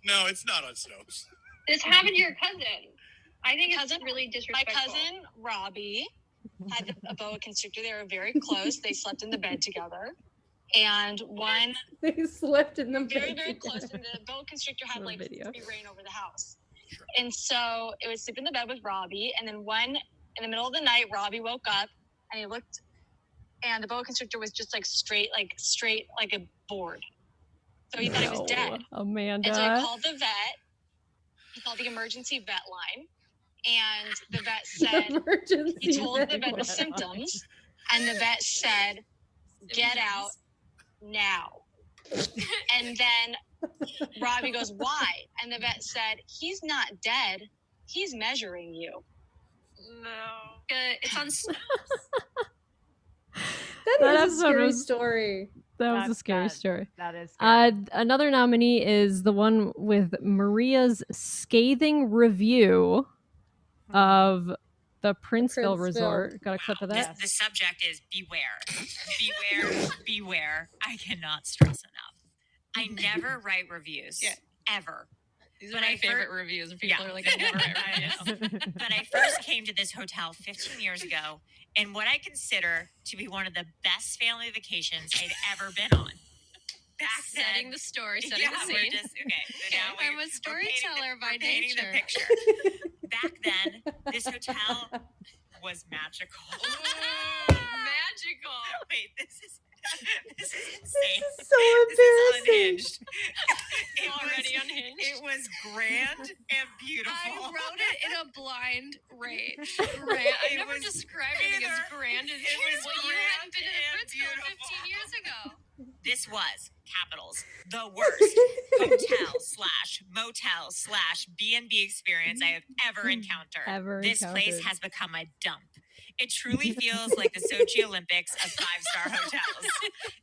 No, it's not on Snopes. This happened to your cousin. I think it's really My disrespectful. cousin Robbie had a boa constrictor. They were very close. They slept in the bed together. And one They slept in the very, bed very together. close, and the boa constrictor had like Video. free reign over the house. And so it would sleep in the bed with Robbie. And then in the middle of the night, Robbie woke up and he looked, and the boa constrictor was just like straight like a board. So he thought he was dead. Amanda. And so he called the vet. He called the emergency vet line. And the vet said, Emergency he told the vet vet. the symptoms. And the vet said, get out now. And then Robbie goes, why? And the vet said, he's not dead. He's measuring you. No. It's on That That is a episode scary was- story. That was a That's scary bad. story. That is scary. Another nominee is the one with Maria's scathing review of the Princeville Princeville. Resort. Got a clip of that? The subject is beware. Beware, beware. I cannot stress enough. I never write reviews. Yeah. Ever. These But are my I favorite fir- reviews. And people Yeah. are like, I never write I reviews. know. But I first came to this hotel 15 years ago in what I consider to be one of the best family vacations I'd ever been on. Back Setting then, the story, setting yeah, the we're scene. just okay. So now I'm we're a storyteller by painting the nature. picture. Back then, this hotel was magical. Magical. Wait, this is insane. This is so This is embarrassing. unhinged. It Already was, unhinged. It was grand and beautiful. I wrote it in a blind rage. I It never was described anything as either. grand as It was well, you grand hadn't been to the and Princeville beautiful. This was, capitals, the worst hotel/motel/B&B experience I have ever encountered. This place has become a dump. It truly feels like the Sochi Olympics of 5-star hotels.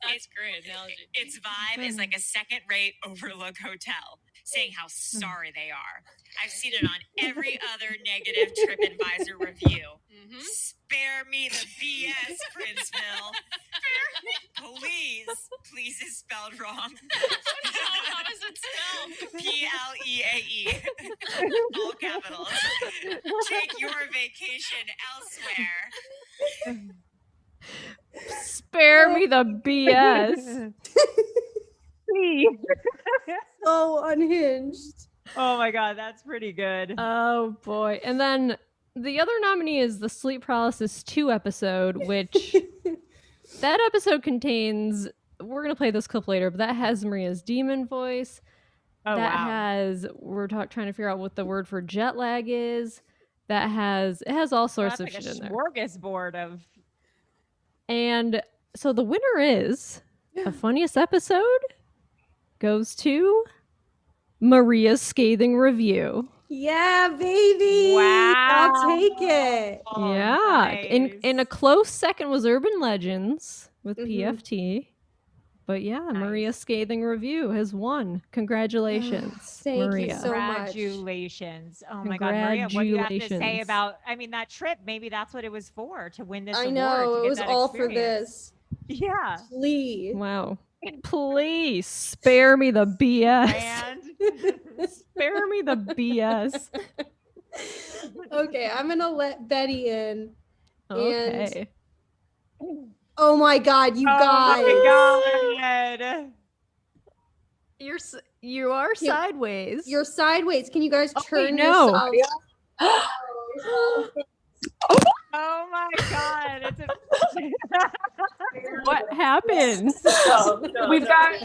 That's great analogy. Its vibe is like a second-rate overlook hotel, saying how sorry they are. I've seen it on every other negative TripAdvisor review. Spare me the BS, Princeville. Please is spelled wrong. How does it spell? Pleae. All capitals. Take your vacation elsewhere. Spare me the BS. So unhinged. Oh my God, that's pretty good. Oh boy. And then the other nominee is the Sleep Paralysis 2 episode, which that episode contains, we're going to play this clip later, but that has Maria's demon voice. Oh, that wow. has, we're trying to figure out what the word for jet lag is. It has all sorts of That's like shit in there. smorgasbord of. And so the winner is the funniest episode goes to Maria's scathing review. Yeah, baby. Wow. I'll take it. Oh, Yeah. nice. In a close second was Urban Legends with Mhm. PFT. But yeah, Maria's scathing review has won. Congratulations, Thank you Maria. so much. Congratulations. Oh my God, Maria, what do you have to say Congratulations. about, I mean, that trip, maybe that's what it was for, to win this I award. know, to it get was that all for experience. this. Yeah. Please. Wow. Please spare me the BS. And Spare me the BS. Okay, I'm gonna let Betty in. Okay. Oh my God, you guys! Oh my God. You are sideways. You're sideways. Can you guys turn no. yourselves? Oh my God. It's What happened? We've got.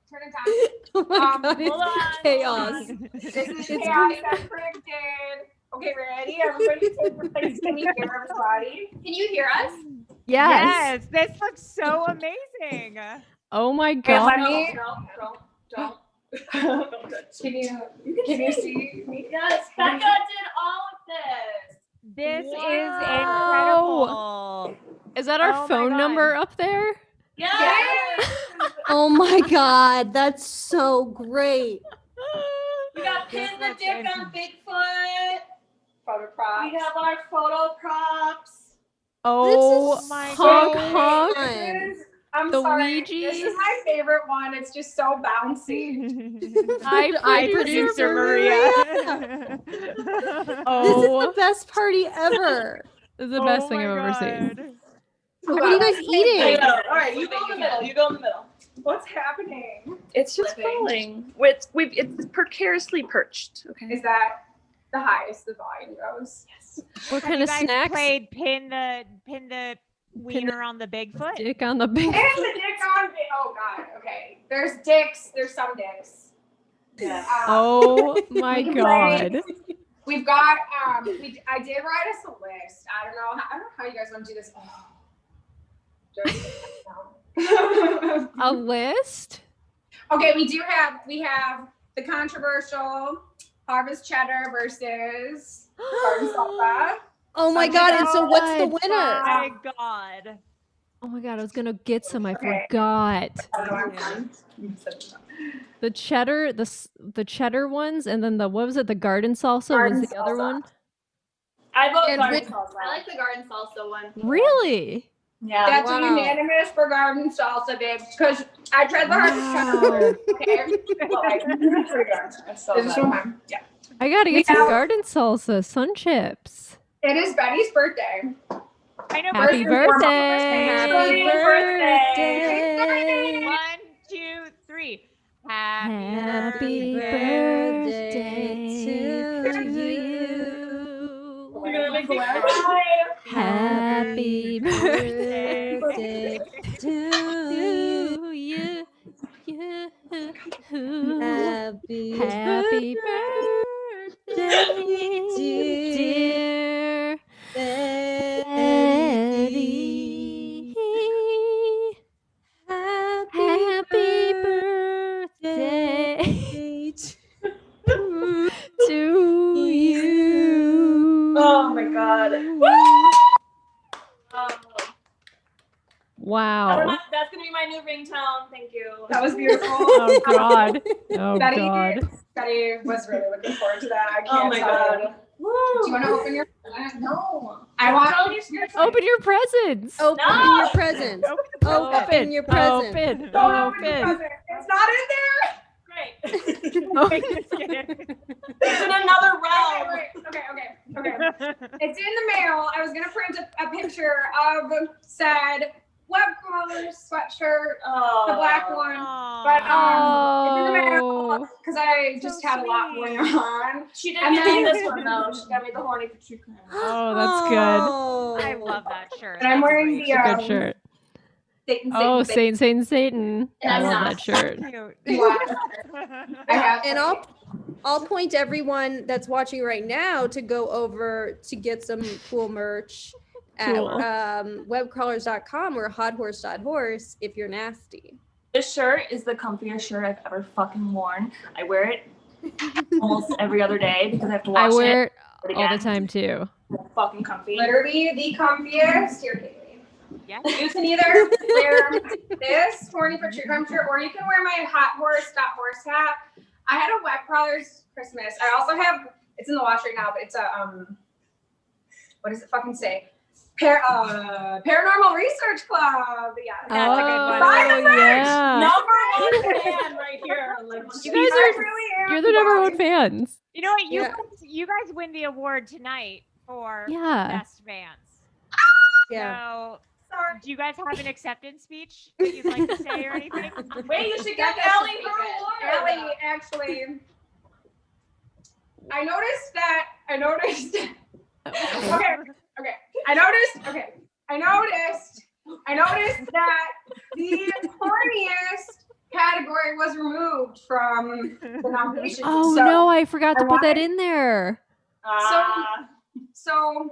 Turn it down. Oh my God, hold on. it's chaos. This is chaos as predicted. Okay, ready? Everybody, can you hear everybody? Can you hear us? Yes. Yes, this looks so amazing. Oh my Okay, God. let me. Don't. Can you see me? Yes, Becca did all of this. This Wow. is incredible. Is that our Oh my phone God. number up there? Yes. Oh my God, that's so great. We got This pin the looks dick on Bigfoot. Photo props. We have our photo props. Oh, is my honk, God. honk. I'm The sorry. Ouija? This is my favorite one. It's just so bouncy. Hi, producer Maria. This is the best party ever. This is the best thing I've ever seen. What are you guys eating? All right, you go in the middle. You go in the middle. What's happening? It's just falling. It's precariously perched. Okay. Is that the highest the volume goes? Yes. What Have kind you of guys snacks? played pin the wiener on the Bigfoot? Dick on the big. There's a dick on it. Oh God. Okay. There's dicks. There's some dicks. Yeah. Oh my we can God. play- We've got. I did write us a list. I don't know how you guys want to do this. Oh. A list? Okay, we have the controversial Harvest Cheddar versus Garden Salsa. Oh my God, and so what's the winner? My God. Oh my God, I was gonna get some. I Okay. forgot. Yeah. The cheddar, the cheddar ones, and then what was it? The garden salsa Garden was the other salsa. one. I vote And garden which- salsa. I like the garden salsa one. Really? Yeah, that's Wow. unanimous for garden salsa, babes. Because I tried the harvest cheddar. Okay, but like, it's pretty good. This is one. Yeah. I gotta We get some have- garden salsa, sun chips. It is Betty's birthday. I know. Happy birthday! Happy birthday! 1, 2, 3. Happy birthday to you. We're gonna make it live. Happy birthday birthday to you. Happy Happy birthday, dear Betty. Wow. That's gonna be my new ringtone. Thank you. That was beautiful. Oh God. Oh Betty, God. Betty was really looking forward to that. I Oh can't my tell God. you. Do you want to open your? No. I want. Open your presents. Open No! your presents. Open. Open your presents. Open. Don't open your Open. present. It's not in there. Great. It's in another realm. Okay. It's in the mail. I was gonna print a picture of said web crawler sweatshirt, the black one, but it's in the mail because I just had a lot going on. She didn't give me this one though. She got me the horny Patricia. Oh, that's good. I love that shirt. And I'm That's a wearing great the It's a good shirt. Satan, Oh, Satan. Satan. And I I'm love not. that shirt. I have. And I'll point everyone that's watching right now to go over to get some cool merch at Cool. webcrawlers.com or hothorse.horse if you're nasty. This shirt is the comfiest shirt I've ever fucking worn. I wear it almost every other day because I have to wash I wear it it all the again. time too. It's fucking comfy. Literally the comfiest. Here, Kaylee. Yeah. You can either wear this horny for true crime shirt, or you can wear my horse hat. I had a web crawlers Christmas. I also have. It's in the wash right now, but it's a what does it fucking say? Paranormal Research Club. Yeah. That's a good one. Buy the merch. Yeah. Number 1 fan right here. Like, You guys you're the number one fans. You know what? Yeah. You guys win the award tonight for Yeah. best fans. Yeah. So, Sorry. do you guys have an acceptance speech that you'd like to say or anything? Wait, you should get Ellie her award. Ellie, actually, I noticed. Okay. I noticed that the horniest category was removed from the nomination. Oh so, no, I forgot to I put that wanted- in there. So Wow.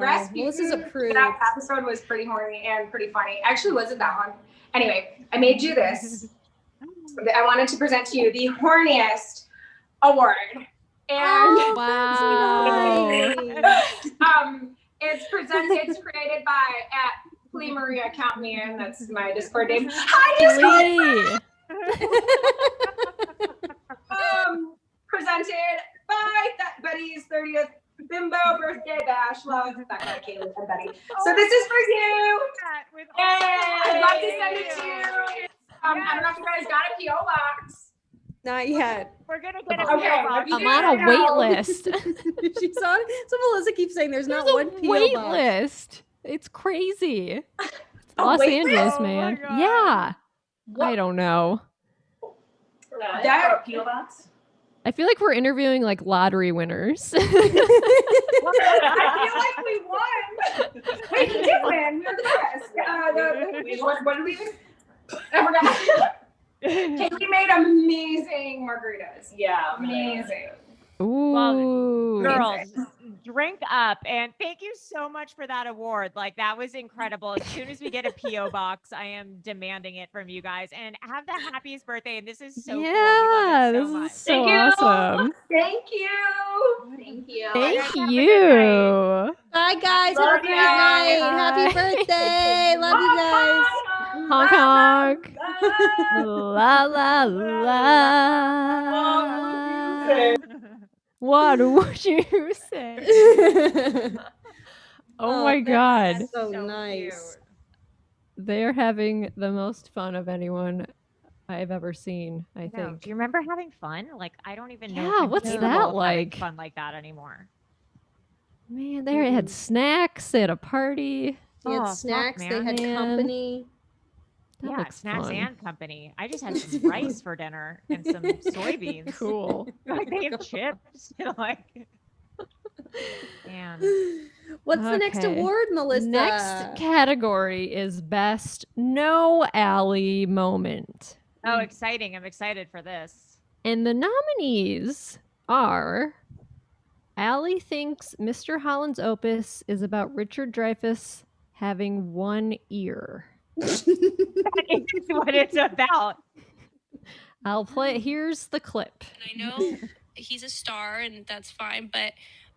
Rasputin, Melissa's approved. that episode was pretty horny and pretty funny. Actually, wasn't that one? Anyway, I made you this. I wanted to present to you the horniest award. And Wow. it's created by Lee Maria, count me in. That's my Discord name. Hi, Discord. Lee. Presented by Betty's 30th Bimbo birthday bash. Love that guy, Kaylee and Betty. So this is for you. I'd love to send it to you. I don't know if you guys got a PO box. Not yet. We're gonna get a Okay, PO box. I'm on a wait list. She's on. So Melissa keeps saying there's not There's one a PO wait box. list. It's crazy. It's A Los wait Angeles, list? man. Oh my God. Yeah. What? I don't know. That PO box. I feel like we're interviewing like lottery winners. I feel like we won. We did win. We were the best. What did we win? I forgot. Kaylee made amazing margaritas. Yeah. Amazing. Ooh. Girls, drink up, and thank you so much for that award. Like, that was incredible. As soon as we get a PO box, I am demanding it from you guys. And have the happiest birthday. And this is so cool. Yeah, We this love it so much. is so awesome. Thank you. Thank you. Thank you. Bye, guys. Have Love a great you. night. Bye. Happy birthday. Love you guys. Honk honk. La la la. What would you say? Oh my God. That's so So nice. They're having the most fun of anyone I've ever seen, I No, think. do you remember having fun? Like, I don't even know. Yeah, if I'm what's capable that of having like? Fun like that anymore. Man, they had snacks, they had a party. They had Oh, fuck, snacks. They man. had Man. company. That Yeah, looks snacks fun. and company. I just had some rice for dinner and some soybeans. Cool. Like, they have chips. Like, man. What's the next Okay. award, Melissa? Next category is Best No Alley Moment. Oh, exciting. I'm excited for this. And the nominees are Allie thinks Mr. Holland's opus is about Richard Dreyfuss having one ear. That is what it's about. I'll play. Here's the clip. And I know he's a star and that's fine, but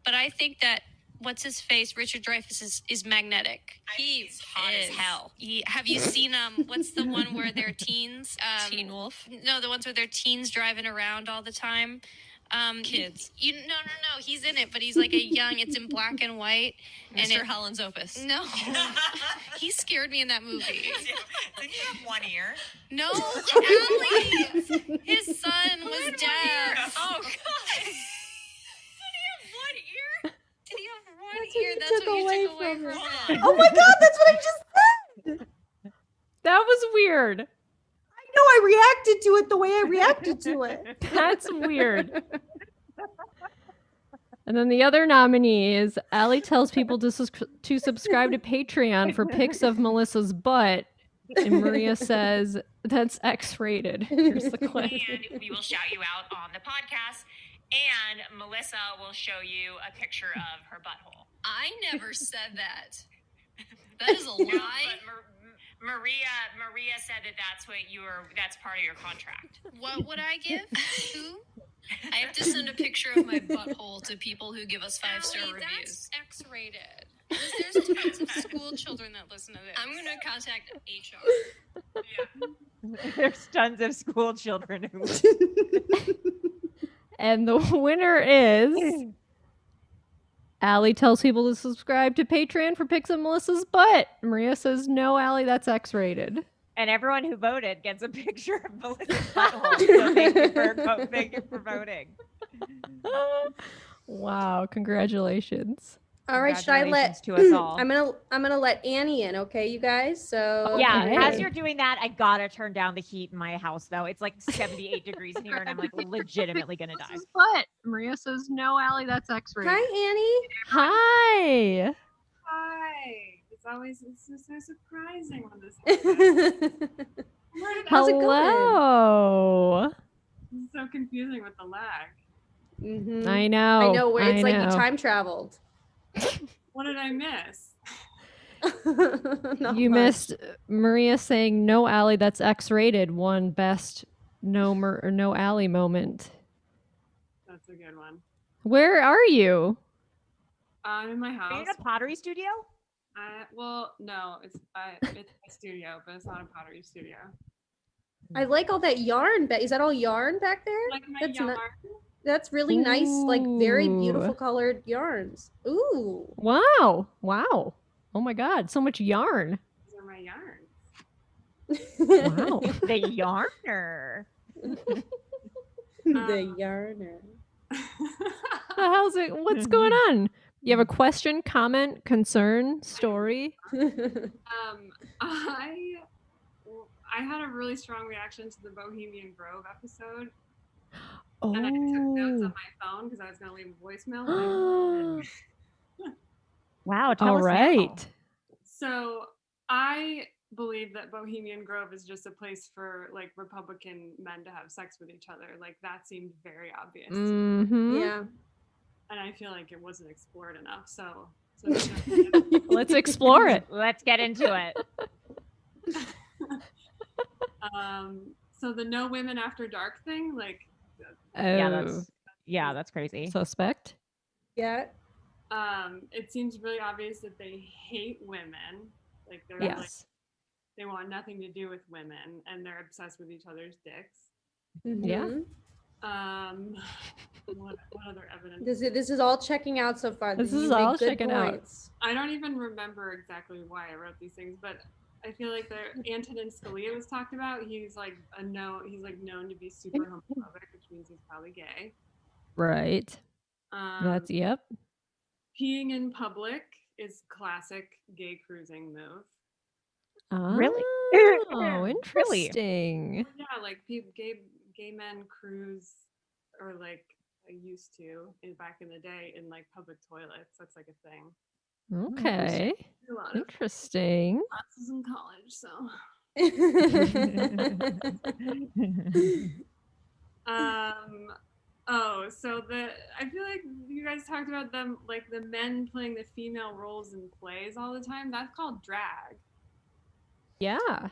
I think that what's his face? Richard Dreyfuss is magnetic. He's hot as hell. Have you seen what's the one where they're teens? Teen Wolf. No, the ones where they're teens driving around all the time. Kids. No. He's in it, but he's like a young. It's in black and white. Mr. Holland's Opus. No, he scared me in that movie. Did he have one ear? No, Allie. His son was deaf. Oh God. Did he have one ear? Did he have one ear? That's what you took away from him. Oh my God, that's what I just said. That was weird. No, I reacted to it the way I reacted to it. That's weird. And then the other nominee is Allie tells people to subscribe to Patreon for pics of Melissa's butt. And Maria says that's X-rated. Here's the clip. And we will shout you out on the podcast. And Melissa will show you a picture of her butthole. I never said that. That is a lie. But Maria said that's part of your contract. What would I give? Who? I have to send a picture of my butthole to people who give us 5-star reviews. That's X-rated. There's tons of school children that listen to this. I'm going to contact HR. Yeah. There's tons of school children who. And the winner is Allie tells people to subscribe to Patreon for pics of Melissa's butt. Maria says, no, Allie, that's X-rated. And everyone who voted gets a picture of Melissa's butthole. So thank you for voting. Wow, congratulations. All right, should I let to us all. I'm gonna let Annie in, okay, you guys? So yeah, Okay. as you're doing that, I gotta turn down the heat in my house though. It's like 78 degrees in here and I'm like legitimately gonna die. Butt. Maria says, no, Allie, that's X-rated. Hi, Annie. Hi. Hi. It's just so surprising when this happens. How's it going? Hello. This is so confusing with the lag. Mhm. I know. I know where it's like you know. time traveled. What did I miss? Not You much. missed Maria saying, no, Allie, that's X-rated. One best no Allie moment. That's a good one. Where are you? I'm in my Are you house. in a pottery studio? Well, no, it's a studio, but it's not a pottery studio. I like all that yarn. Is that all yarn back there? Like my That's yarn. That's really nice, like very Ooh. beautiful colored yarns. Ooh. Wow. Wow. Oh my God. So much yarn. These are my yarns. Wow. The yarner. The yarner. How's it? What's going on? You have a question, comment, concern, story? I had a really strong reaction to the Bohemian Grove episode. Oh. And I took notes on my phone because I was going to leave a voicemail. Wow, tell All us now. right. So I believe that Bohemian Grove is just a place for like Republican men to have sex with each other. Like that seemed very obvious. Mm-hmm. Yeah. And I feel like it wasn't explored enough. So Let's explore it. Let's get into it. So the no women after dark thing, like That's crazy. Suspect. Yeah. It seems really obvious that they hate women. Like they're Yes. like they want nothing to do with women and they're obsessed with each other's dicks. Yeah. What other evidence? This is all checking out so far. This You is make all good checking out. points. I don't even remember exactly why I wrote these things, but I feel like Antonin Scalia was talked about. He's like he's like known to be super homophobic, which means he's probably gay. Right. That's yep. Peeing in public is classic gay cruising move. Really? Oh, interesting. Yeah, like gay men cruise, or like used to back in the day in like public toilets. That's like a thing. Okay. A lot of Interesting. classes in college, so. So I feel like you guys talked about them, like the men playing the female roles in plays all the time. That's called drag. Yeah.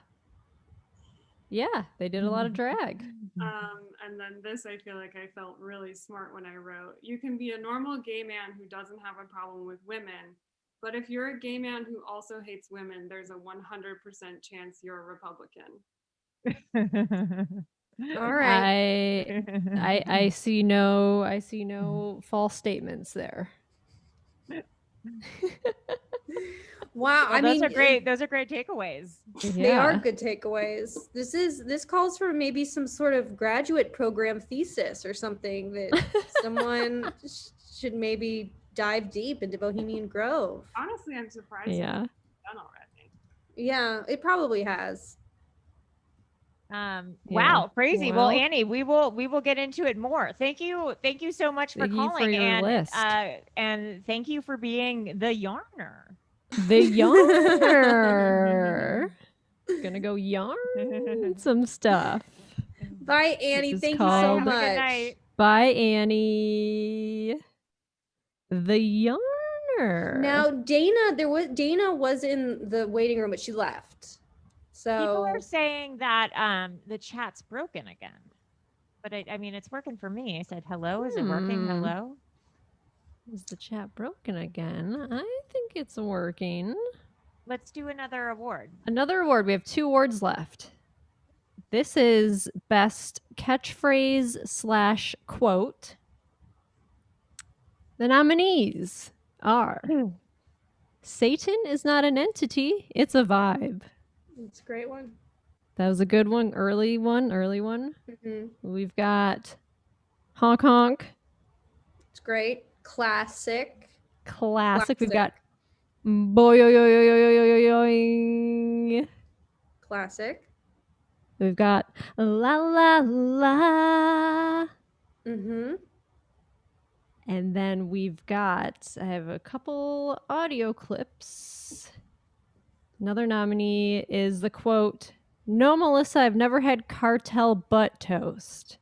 Yeah, they did a lot of drag. And then this, I feel like I felt really smart when I wrote, you can be a normal gay man who doesn't have a problem with women, but if you're a gay man who also hates women, there's a 100% chance you're a Republican. All right. I see no false statements there. Wow, Well, I mean, those are great takeaways. They are good takeaways. This calls for maybe some sort of graduate program thesis or something that someone should maybe dive deep into Bohemian Grove. Honestly, I'm surprised. Yeah. It's done already. Yeah, it probably has. Wow, crazy. Well, Annie, we will get into it more. Thank you so much for Thank you calling for your list. and thank you for being the yarner. The yarner. Gonna go yarn some stuff. Bye, Annie. This is Thank you so called much. Good night. Bye, Annie. The yarner. Now, Dana was in the waiting room, but she left. So People are saying that the chat's broken again. But I mean, it's working for me. I said, hello, is it working? Hello? Is the chat broken again? I think it's working. Let's do another award. Another award. We have 2 awards left. This is best catchphrase / quote. The nominees are Satan is not an entity, it's a vibe. it's a great one. That was a good one. Early one. Mm-hmm. We've got honk honk. It's great. Classic. We've got boing. Classic. We've got la la la. Mm-hmm. And then we've got, I have a couple audio clips. Another nominee is the quote, "No, Melissa, I've never had cartel butt toast."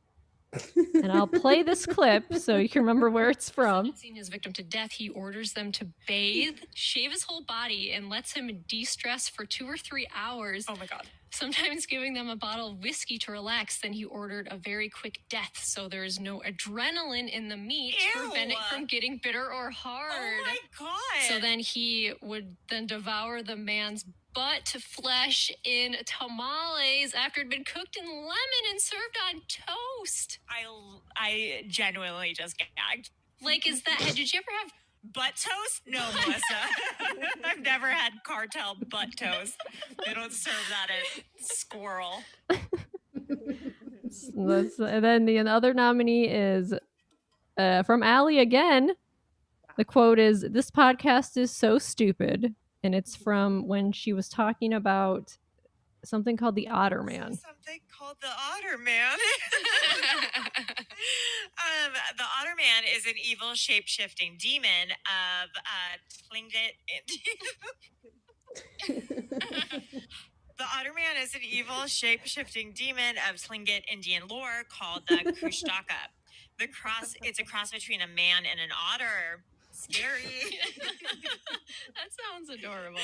And I'll play this clip so you can remember where it's from. Sentencing his victim to death, he orders them to bathe, shave his whole body, and lets him de-stress for 2 or 3 hours. Oh my God. Sometimes giving them a bottle of whiskey to relax. Then he ordered a very quick death, so there is no adrenaline in the meat to prevent it from getting bitter or hard. Oh my God. So then he would then devour the man's butt flesh in tamales after it had been cooked in lemon and served on toast. I genuinely just gagged. Like, is that, did you ever have butt toast? No, Melissa. I've never had cartel butt toast. They don't serve that at Squirrel. And then the other nominee is from Allie again. The quote is, "This podcast is so stupid." And it's from when she was talking about something called the Otter Man. Something called the Otter Man. The Otter Man is an evil shape-shifting demon of Tlingit. The Otter Man is an evil shape-shifting demon of Tlingit Indian lore called the Kushtaka. It's a cross between a man and an otter. Scary. That sounds adorable.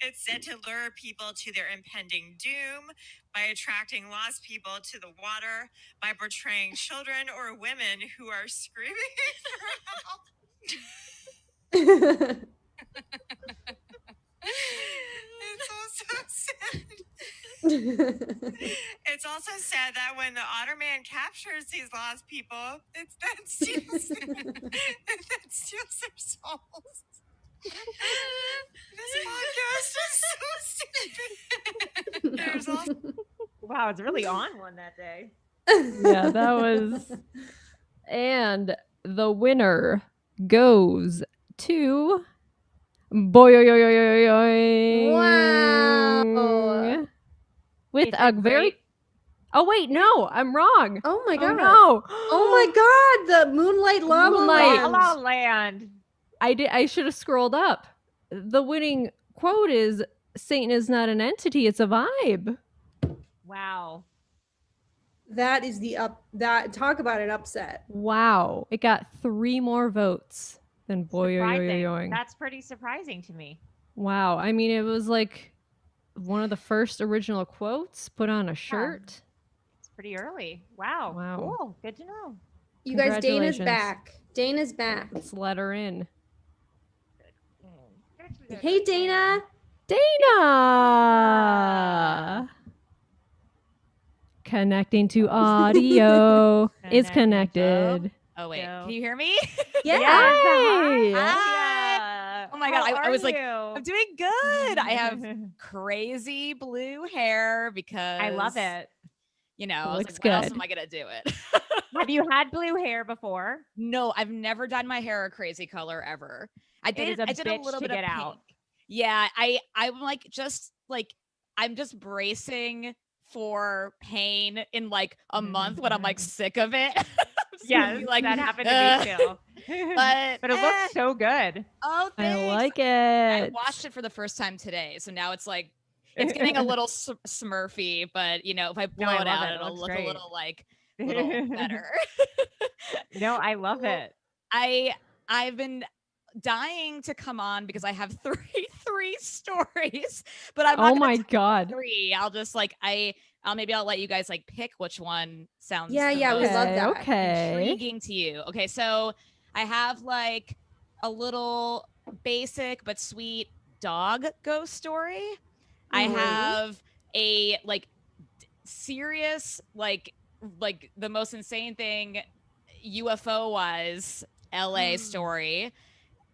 It's said to lure people to their impending doom by attracting lost people to the water, by portraying children or women who are screaming for help. It's also said. It's also said that when the Otter Man captures these lost people, it then steals their souls. This podcast is so stupid. There's also Wow, it's really on one that day. Yeah, that was. And the winner goes to Boing. Wow. With a very. Oh wait, no, I'm wrong. Oh my God. Oh, no. Oh my God, the Moonlight Lava Moonlight. Land. Land. I should have scrolled up. The winning quote is, "Satan is not an entity, it's a vibe." Wow. That is talk about an upset. Wow. It got 3 more votes than Surprising. Boing. That's pretty surprising to me. Wow. I mean, it was like one of the first original quotes put on a shirt. It's pretty early. Wow. Wow. Cool. Good to know. You guys, Dana's Congratulations. back. Dana's back. Let's let her in. Hey, Dana. Dana! Connecting to audio is connected. Oh wait, can you hear me? Yeah. Yay! Hi. Oh my god, I was like, you? I'm doing good. I have crazy blue hair because I love it. You know, I was Looks like, what else good. am I gonna do it? Have you had blue hair before? No, I've never dyed my hair a crazy color ever. I did. I did a little bit of get pink. out. Yeah, I'm like I'm just bracing for pain in like a month when I'm like sick of it. Yes, like that happened to me too. But it looks so good. Oh, thanks. I like I it. watched it for the first time today, so now it's like it's getting a little smurfy. But you know, if I blow I it love out, it. It it'll looks look great. a little better. No, I love it. I've been dying to come on because I have three stories, but I'm not Oh gonna my tell God. three. I'll just maybe I'll let you guys like pick which one sounds Yeah, the yeah, we most love that. Okay. intriguing to you. Okay, so I have like a little basic but sweet dog ghost story. I have a like serious like the most insane thing UFO wise LA story.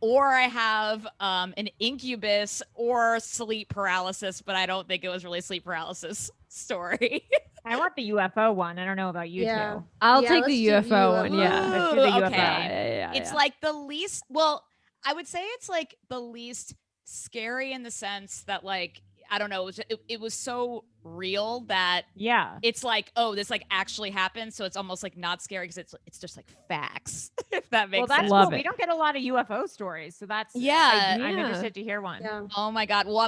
Or I have an incubus or sleep paralysis, but I don't think it was really sleep paralysis story. I want the UFO one. I don't know about you Yeah. two. I'll Yeah, take let's the do UFO one. Yeah. Let's do the UFO. Okay. Yeah, It's like the least, well, I would say it's like the least scary in the sense that like, I don't know, it was so real that Yeah. it's like, oh, this like actually happened. So it's almost like not scary because it's just like facts, if that makes Well, that's sense. Love cool. it. We don't get a lot of UFO stories, so that's Yeah. I'm Yeah. interested to hear one. Yeah. Oh my God. Well,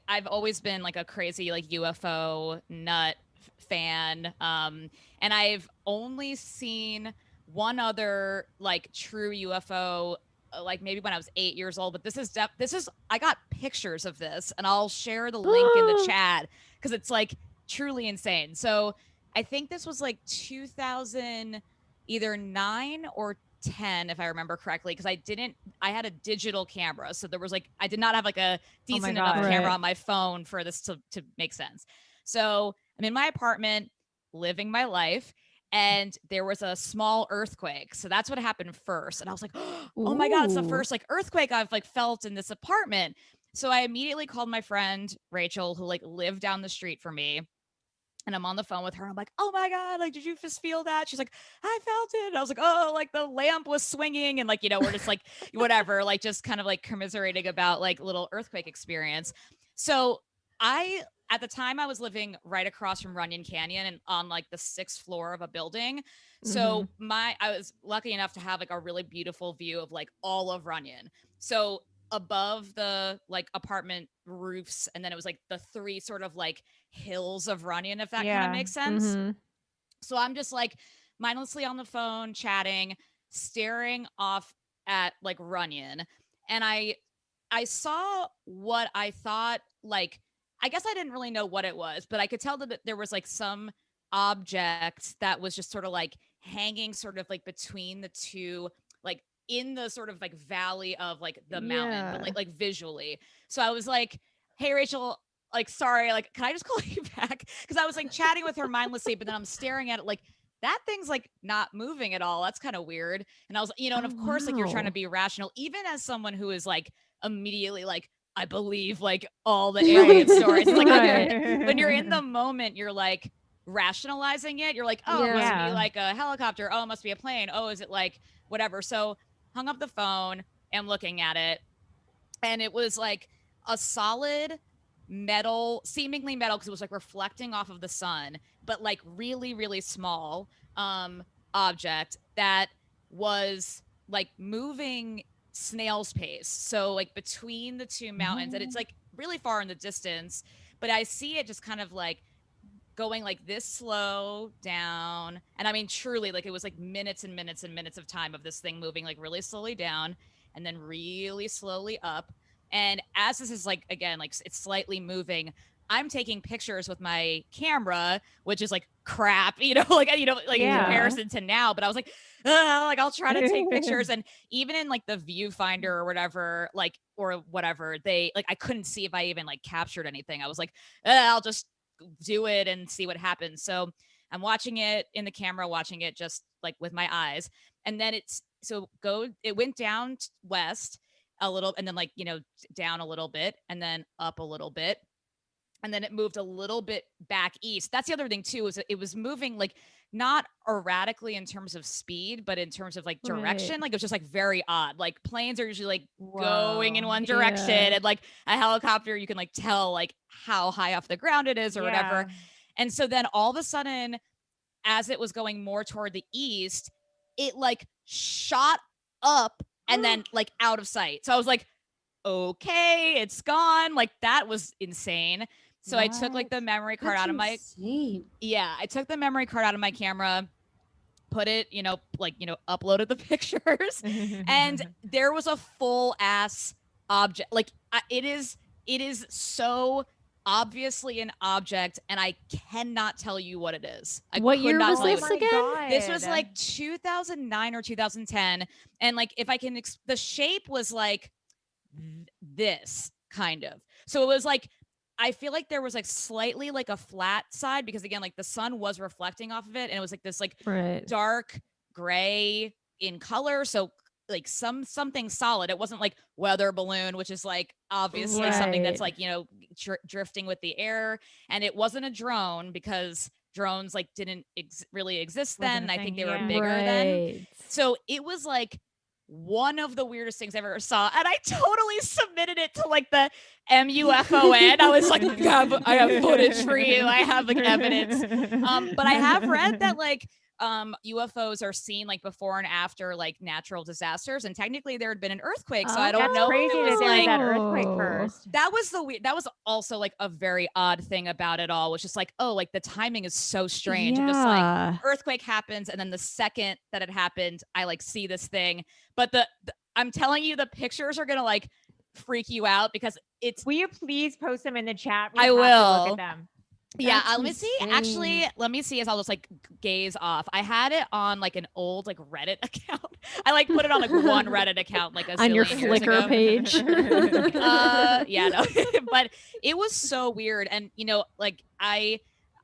I've always been like a crazy like UFO nut fan. And I've only seen one other like true UFO like maybe when I was 8 years old, but this is I got pictures of this and I'll share the link in the chat because it's like truly insane. So I think this was like 2000 either 9 or 10 if I remember correctly because I had a digital camera, so there was like I did not have like a decent enough God. camera Right. on my phone for this to make sense. So I'm in my apartment living my life and there was a small earthquake. So that's what happened first. And I was like, oh my God, it's the Ooh. first like earthquake I've like felt in this apartment. So I immediately called my friend Rachel, who like lived down the street from me. And I'm on the phone with her. I'm like, oh my God, like, did you just feel that? She's like, I felt it. And I was like, oh, like the lamp was swinging. And like, you know, we're just like, whatever, like just kind of like commiserating about like little earthquake experience. So at the time I was living right across from Runyon Canyon and on like the 6th floor of a building. So I was lucky enough to have like a really beautiful view of like all of Runyon. So above the like apartment roofs, and then it was like the 3 sort of like hills of Runyon, if that kind Yeah. of makes sense. Mhm. So I'm just like mindlessly on the phone chatting, staring off at like Runyon, and I saw what I thought like I guess I didn't really know what it was, but I could tell that there was like some object that was just sort of like hanging sort of like between the two, like in the sort of like valley of like the mountain, but Yeah. like visually. So I was like, hey Rachel, like sorry, like can I just call you back? Because I was like chatting with her mindlessly, but then I'm staring at it like that thing's like not moving at all. That's kind of weird. And I was, you know, and Oh, of course, like you're trying to wow. be rational, even as someone who is like immediately like, I believe like all the alien stories. It's like when you're in the moment, you're like rationalizing it. You're like, oh, it must Yeah. be like a helicopter. Oh, it must be a plane. Oh, is it like whatever? So hung up the phone and looking at it. And it was like a solid metal, seemingly metal, because it was like reflecting off of the sun, but like really, really small object that was like moving snail's pace. So like between the two mountains, and it's like really far in the distance, but I see it just kind of like going like this slow down. And I mean, truly, like it was like minutes and minutes and minutes of time of this thing moving like really slowly down and then really slowly up. And as this is like, again, like it's slightly moving, I'm taking pictures with my camera, which is like crap, in comparison to now. But I was like, I'll try to take pictures. And even in like the viewfinder or whatever, they like, I couldn't see if I even like captured anything. I was like, I'll just do it and see what happens. So I'm watching it in the camera, watching it just like with my eyes. And then it went down west a little, and then down a little bit, and then up a little bit. And then it moved a little bit back east. That's the other thing too, is it was moving like not erratically in terms of speed, but in terms of like direction. Right. Like it was just like very odd. Like planes are usually like going in one direction, and like a helicopter, you can like tell like how high off the ground it is or whatever. And so then all of a sudden, as it was going more toward the east, it like shot up and then like out of sight. So I was like, okay, it's gone. Like that was insane. So I took like the memory card out of my I took the memory card out of my camera, put it, uploaded the pictures, and there was a full ass object. Like it is so obviously an object, and I cannot tell you what it is. What year was this again? This was like 2009 or 2010, and like if I can, the shape was like this kind of. So it was like, I feel like there was like slightly like a flat side, because again, like the sun was reflecting off of it, and it was like this like dark gray in color. So like something solid. It wasn't like weather balloon, which is like obviously something that's like, drifting with the air. And it wasn't a drone, because drones like didn't really exist then. I think they were bigger then. So it was like one of the weirdest things I ever saw, and I totally submitted it to like the MUFON. I was like, I have footage for you. I have like evidence. But I have read that like UFOs are seen like before and after like natural disasters, and technically there had been an earthquake, so I don't know. Crazy if it was that like that earthquake first. That was also like a very odd thing about it all, was just like, oh, like the timing is so strange. And just like earthquake happens, and then the second that it happened, I like see this thing. But I'm telling you, the pictures are gonna like freak you out, because it's. Will you please post them in the chat? I will look at them. Yeah, let me see. Actually, let me see as I'll just like gaze off. I had it on like an old like Reddit account. I like put it on like one Reddit account, like on your Flickr page. Yeah, no. But it was so weird. And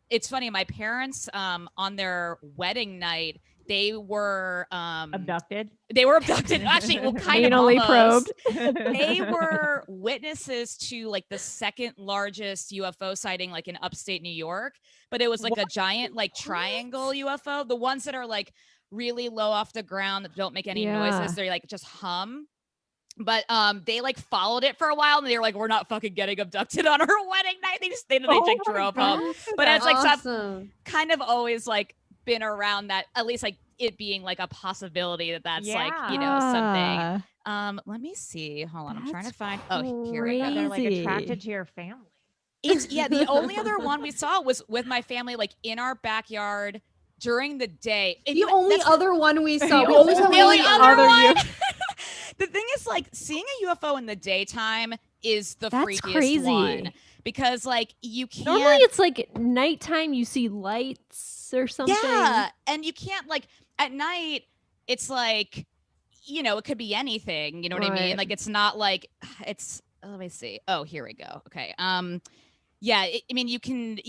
it's funny, my parents on their wedding night, they were abducted. They were abducted. Actually, well, kind of almost. Probed. They were witnesses to like the second largest UFO sighting, like in upstate New York. But it was like a giant like triangle UFO. The ones that are like really low off the ground, that don't make any noises. They like just hum. But they like followed it for a while, and they were like, "We're not fucking getting abducted on our wedding night." They just drove home. But it's like awesome. Kind of always like been around that, at least like it being like a possibility that's like something. Let me see, hold on, I'm trying to find here we go. They're like attracted to your family. It's the only other one we saw was with my family, like in our backyard during the day. The only other one we saw. The only other one. The thing is, like, seeing a UFO in the daytime is the freakiest one, because like you can't. Normally it's like nighttime, you see lights or something. Yeah, and you can't like at night. It's like, it could be anything. You know what I mean? Like it's not like it's. Let me see. Oh, here we go. Okay. Yeah. I mean, you can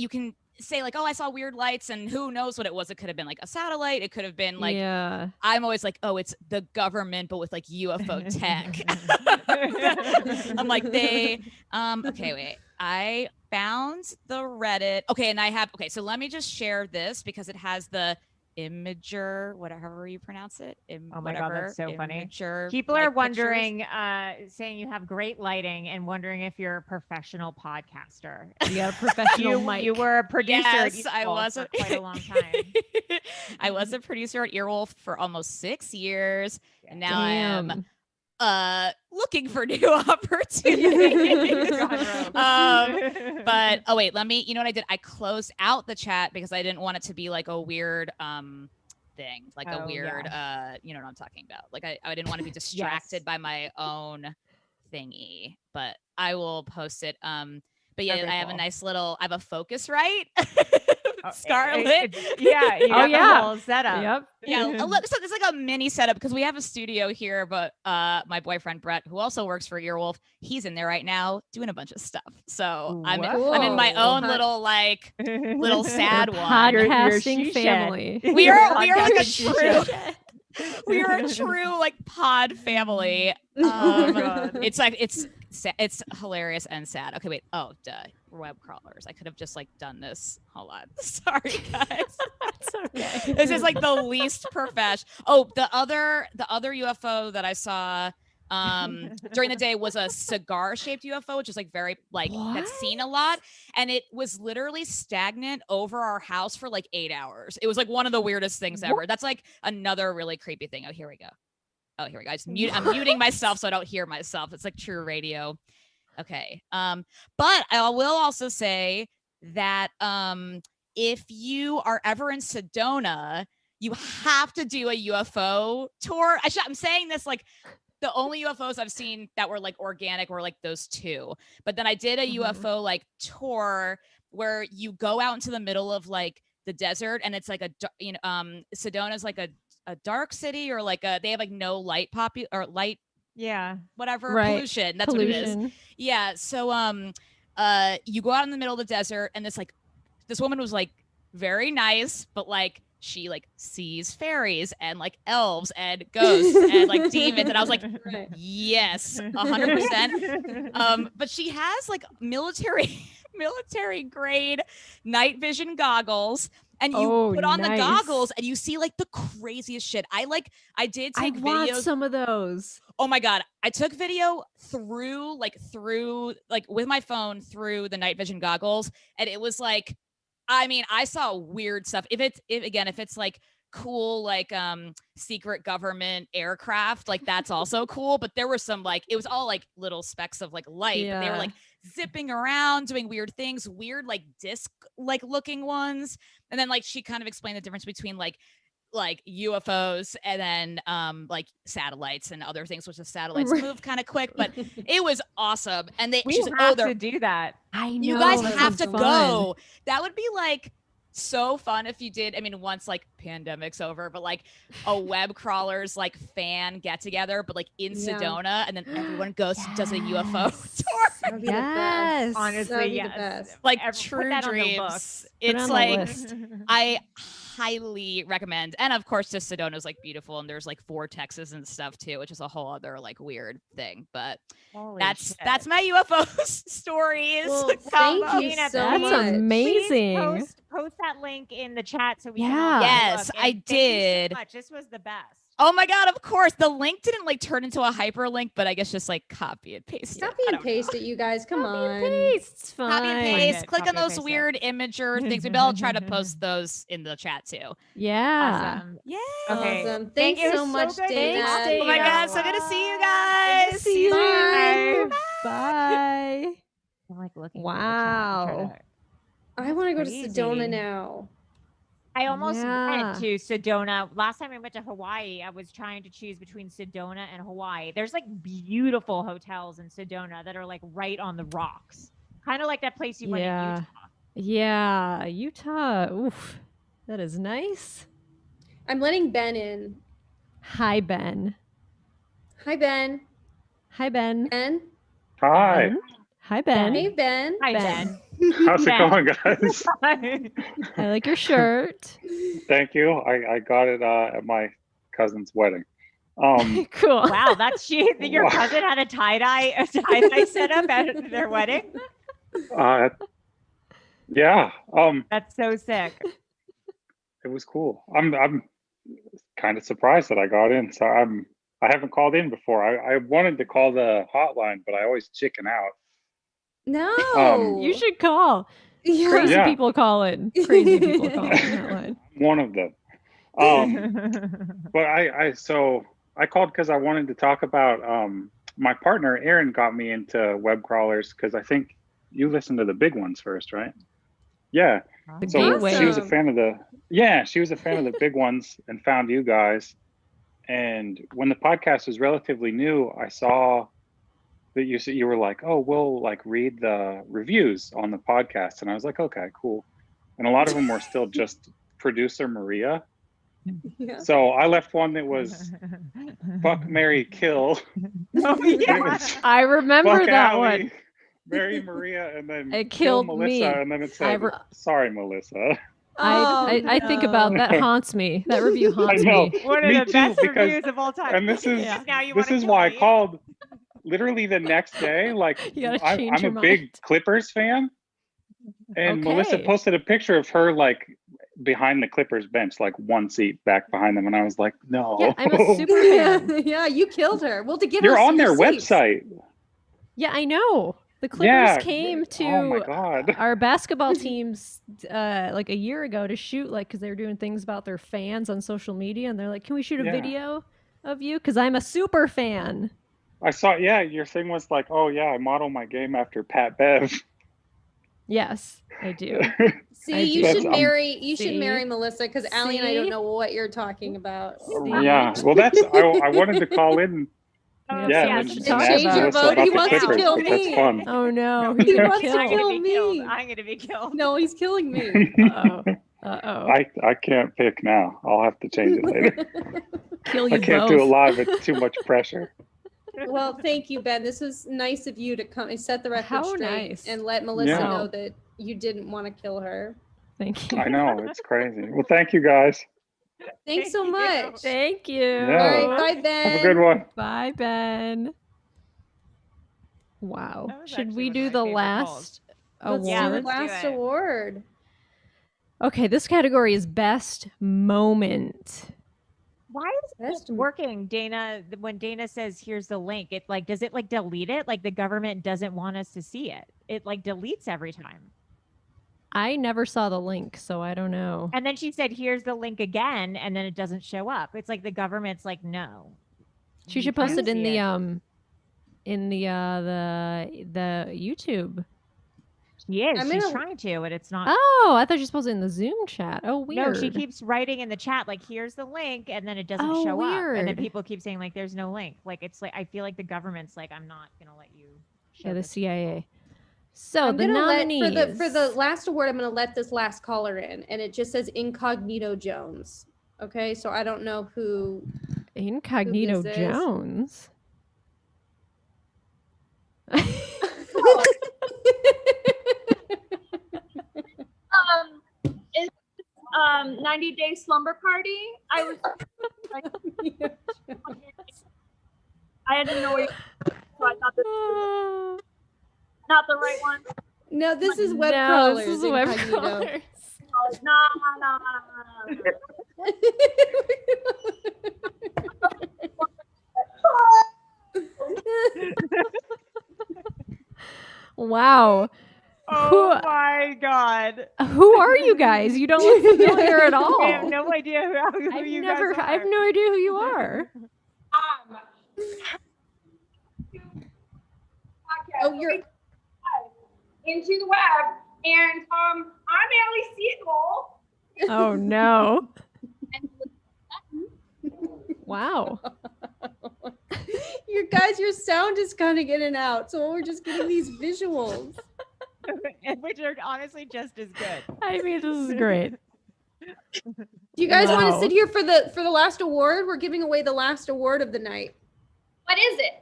say like, oh, I saw weird lights, and who knows what it was. It could have been like a satellite. It could have been like, I'm always like, oh, it's the government, but with like UFO tech. I'm like, okay, wait, I found the Reddit. Okay. And so let me just share this, because it has the Imager, whatever you pronounce it. Oh my God, that's so funny. People like are wondering, saying you have great lighting, and wondering if you're a professional podcaster. You got a professional mic. You were a producer. Yes, I was for quite a long time. I was a producer at Earwolf for almost 6 years, and now I am looking for new opportunities. But wait, you know what I did? I closed out the chat, because I didn't want it to be like a weird thing, like a weird you know what I'm talking about. Like I didn't want to be distracted by my own thingy, but I will post it. But But yeah, Okay, I have a cool. nice little. I have a Focusrite, Scarlet. Yeah, you got the whole setup. Yep. Yeah, so it's like a mini setup because we have a studio here, but my boyfriend Brett, who also works for Earwolf, he's in there right now doing a bunch of stuff. So I'm in my own little little sad one. Podcasting family. We are like a true. We are a true like pod family. It's like it's hilarious and sad. Okay, wait. Oh, duh. We're web crawlers. I could have just like done this. Hold on. Sorry, guys. It's okay. This is like the least professional. Oh, the other UFO that I saw during the day was a cigar shaped UFO, which is like very like that's seen a lot, and it was literally stagnant over our house for like 8 hours. It was like one of the weirdest things ever. That's like another really creepy thing. Oh, here we go. I'm muting myself so I don't hear myself. It's like true radio. Okay. But I will also say that if you are ever in Sedona, you have to do a UFO tour. I'm saying this like the only UFOs I've seen that were like organic were like those two. But then I did a UFO like tour where you go out into the middle of like the desert, and it's like Sedona's like a dark city, or like they have like no light whatever pollution. That's what it is. Yeah. So you go out in the middle of the desert, and this woman was like very nice, but like she like sees fairies and like elves and ghosts and like demons, and I was like, yes, 100%. But she has like military grade night vision goggles, and you put on the goggles and you see like the craziest shit. I did take videos. I want some of those. Oh my God. I took video through with my phone through the night vision goggles, and it was like, I mean, I saw weird stuff. If it's like cool, like secret government aircraft, like that's also cool. But there were some like, it was all like little specks of like light. But they were like zipping around, doing weird things, weird like disc like looking ones. And then like she kind of explained the difference between like UFOs and then like satellites and other things, which the satellites move kind of quick, but it was awesome. And we have to do that. I know. You guys have to go. That would be like so fun if you did. I mean, once like pandemic's over, but like a web crawlers like fan get together, but like in Sedona, and then everyone goes does a UFO tour. Yes, honestly, yes. Like true dreams. It's like I highly recommend. And of course, just Sedona's like beautiful, and there's like vortexes and stuff too, which is a whole other like weird thing. But that's my UFO stories. Well, thank you so much. That's amazing. Please post that link in the chat so we can all yes, look. I did. So much. This was the best. Oh my God, of course. The link didn't like turn into a hyperlink, but I guess just like copy and paste. Copy and paste it, you guys. Come on. It's fine. Copy and paste. Click on those weird imager things. Maybe I'll try to post those in the chat too. Yeah. Awesome. Yeah. Okay. Awesome. Thanks so much, Dana. Oh my God, so good to see you guys. See you. Bye. Bye. I'm like looking. Wow. I want to go to Sedona now. I almost went to Sedona. Last time I went to Hawaii, I was trying to choose between Sedona and Hawaii. There's like beautiful hotels in Sedona that are like right on the rocks. Kind of like that place you went in Utah. Yeah, Utah. Oof. That is nice. I'm letting Ben in. Hi, Ben. Hi, Ben. Hi, Ben. Ben. Hi. Ben. Hi, Ben. Hey, Ben. Hi, Ben. How's it going, guys? I like your shirt. Thank you. I got it at my cousin's wedding. Cool. Wow, that's your cousin had a tie-dye setup at their wedding? Yeah. That's so sick. It was cool. I'm kind of surprised that I got in. So I haven't called in before. I wanted to call the hotline, but I always chicken out. No. You should call. Yeah. Crazy people call it. Crazy people call it hotline. One of them. But I called because I wanted to talk about my partner Erin got me into web crawlers because I think you listened to the big ones first, right? Yeah. So she was a fan of the big ones and found you guys. And when the podcast was relatively new, I saw that you were like, oh, we'll like read the reviews on the podcast, and I was like, okay, cool. And a lot of them were still just producer Maria. Yeah. So I left one that was fuck, marry, kill. Oh, yeah. It was I remember fuck that Allie, one. marry Maria, and then It kill killed Melissa, me. and then it said, sorry, Melissa. I think about that. Haunts me. That review haunts I know. me. One of Me the too, best because- reviews of all time. And this is Now you this wanna is kill why I me. called literally the next day. Like You gotta I'm change a your big mind. Clippers fan, and Melissa Okay. posted a picture of her like behind the Clippers bench, like one seat back behind them, and I was like, no. Yeah, I'm a super fan. Yeah, you killed her. Well, to get You're her on their seats. website. Yeah, I know. The Clippers Yeah. came to Oh my god. our basketball teams like a year ago to shoot, like, because they were doing things about their fans on social media, and they're like, "Can we shoot a Yeah. video of you?" Because I'm a super fan. I saw. Yeah, your thing was like, oh yeah, I model my game after Pat Bev. Yes, I do. See, I you do. should marry. You should See? marry Melissa because Allie and I don't See? know what you're talking about. Yeah. Well, that's I wanted to call in. Oh, Yeah, yeah, and to ask change your Melissa vote. about He the wants to Clippers, kill but that's me. fun. Oh no, He he's gonna wants to kill. kill I'm gonna me. I'm gonna be killed. No, he's killing me. Uh-oh. I can't pick now. I'll have to change it later. Kill you I can't both. do it live. It's too much pressure. Well, thank you, Ben. This was nice of you to come and set the record How straight nice. and let Melissa Yeah. know that you didn't want to kill her. Thank you. I know, it's crazy. Well, thank you guys. Thanks so much. Thank you. Yeah. All right, bye, Ben. Have a good one. Bye, Ben. Wow. That was Should actually we one of do my the favorite last polls. Let's award? do the let's do last it. award. Okay, this category is best moment. Why is Best it working, Dana? When Dana says, "Here's the link," it like does it like delete it? Like the government doesn't want us to see it. It like deletes every time. I never saw the link, so I don't know. And then she said, "Here's the link again," and then it doesn't show up. It's like the government's like, "No." She you should post can't it in see the it. YouTube. She is. I'm She's gonna- trying to, and it's not. Oh, I thought she was supposed to in the Zoom chat. Oh, weird. No, she keeps writing in the chat like, "Here's the link," and then it doesn't Oh, show up. And then weird. people keep saying like, "There's no link." Like it's like I feel like the government's like, "I'm not gonna let you." Show Yeah, the this." CIA. So I'm the gonna nominees let for the last award. I'm gonna let this last caller in, and it just says Incognito Jones. Okay, so I don't know who. Incognito this is. Jones. Is 90 Day Slumber Party. I was I had to know where you, so I thought this was not the right one. No, this is web No, crawlers. this is web Incognito. crawlers. No. Wow. Oh my god! Who are you guys? You don't look familiar at all. I have no idea who I've you never. guys are. I have no idea who you are. Oh, you're. Into the web, and I'm Allie Siegel. Oh no! Wow. You guys, your sound is kind of in and out, so we're just getting these visuals. Which are honestly just as good. I mean, this is great. Do you guys want to Wow. sit here for the last award? We're giving away the last award of the night. What is it?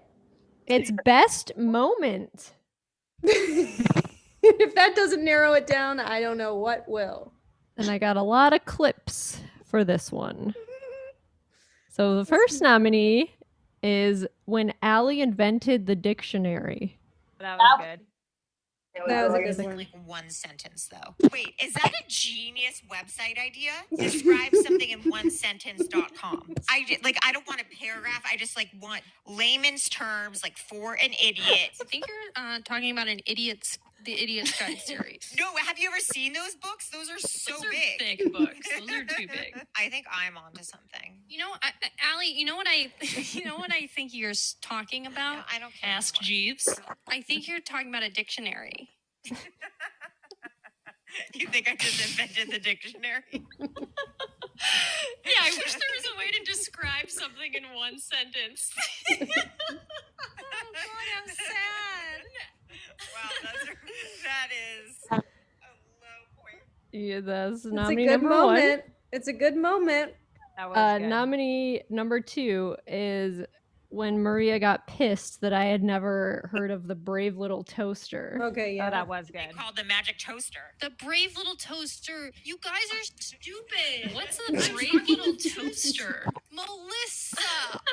It's best moment. If that doesn't narrow it down, I don't know what will. And I got a lot of clips for this one. So the first nominee is when Allie invented the dictionary. That was good. That was a It's good one. like one sentence though. Wait, is that a genius website idea? Describe something in one sentence.com. I don't want a paragraph. I just like want layman's terms like for an idiot. I think you're talking about the Idiot's Guide series. No, have you ever seen those books? Those are so Those are big. thick books. Those are too big. I think I'm onto something. You know, Allie, you know what I think you're talking about? No, I don't care Ask anymore. Jeeves. I think you're talking about a dictionary. You think I just invented the dictionary? Yeah, I wish there was a way to describe something in one sentence. Oh God, how sad. Wow, that is a low point. Yeah, that's It's a nominee good number moment. It's a good moment. That was one. good. Nominee number 2 is when Maria got pissed that I had never heard of the Brave Little Toaster. Okay, yeah. Oh, that was good. Called the magic toaster. The brave little toaster. You guys are stupid. What's a brave little toaster? Melissa,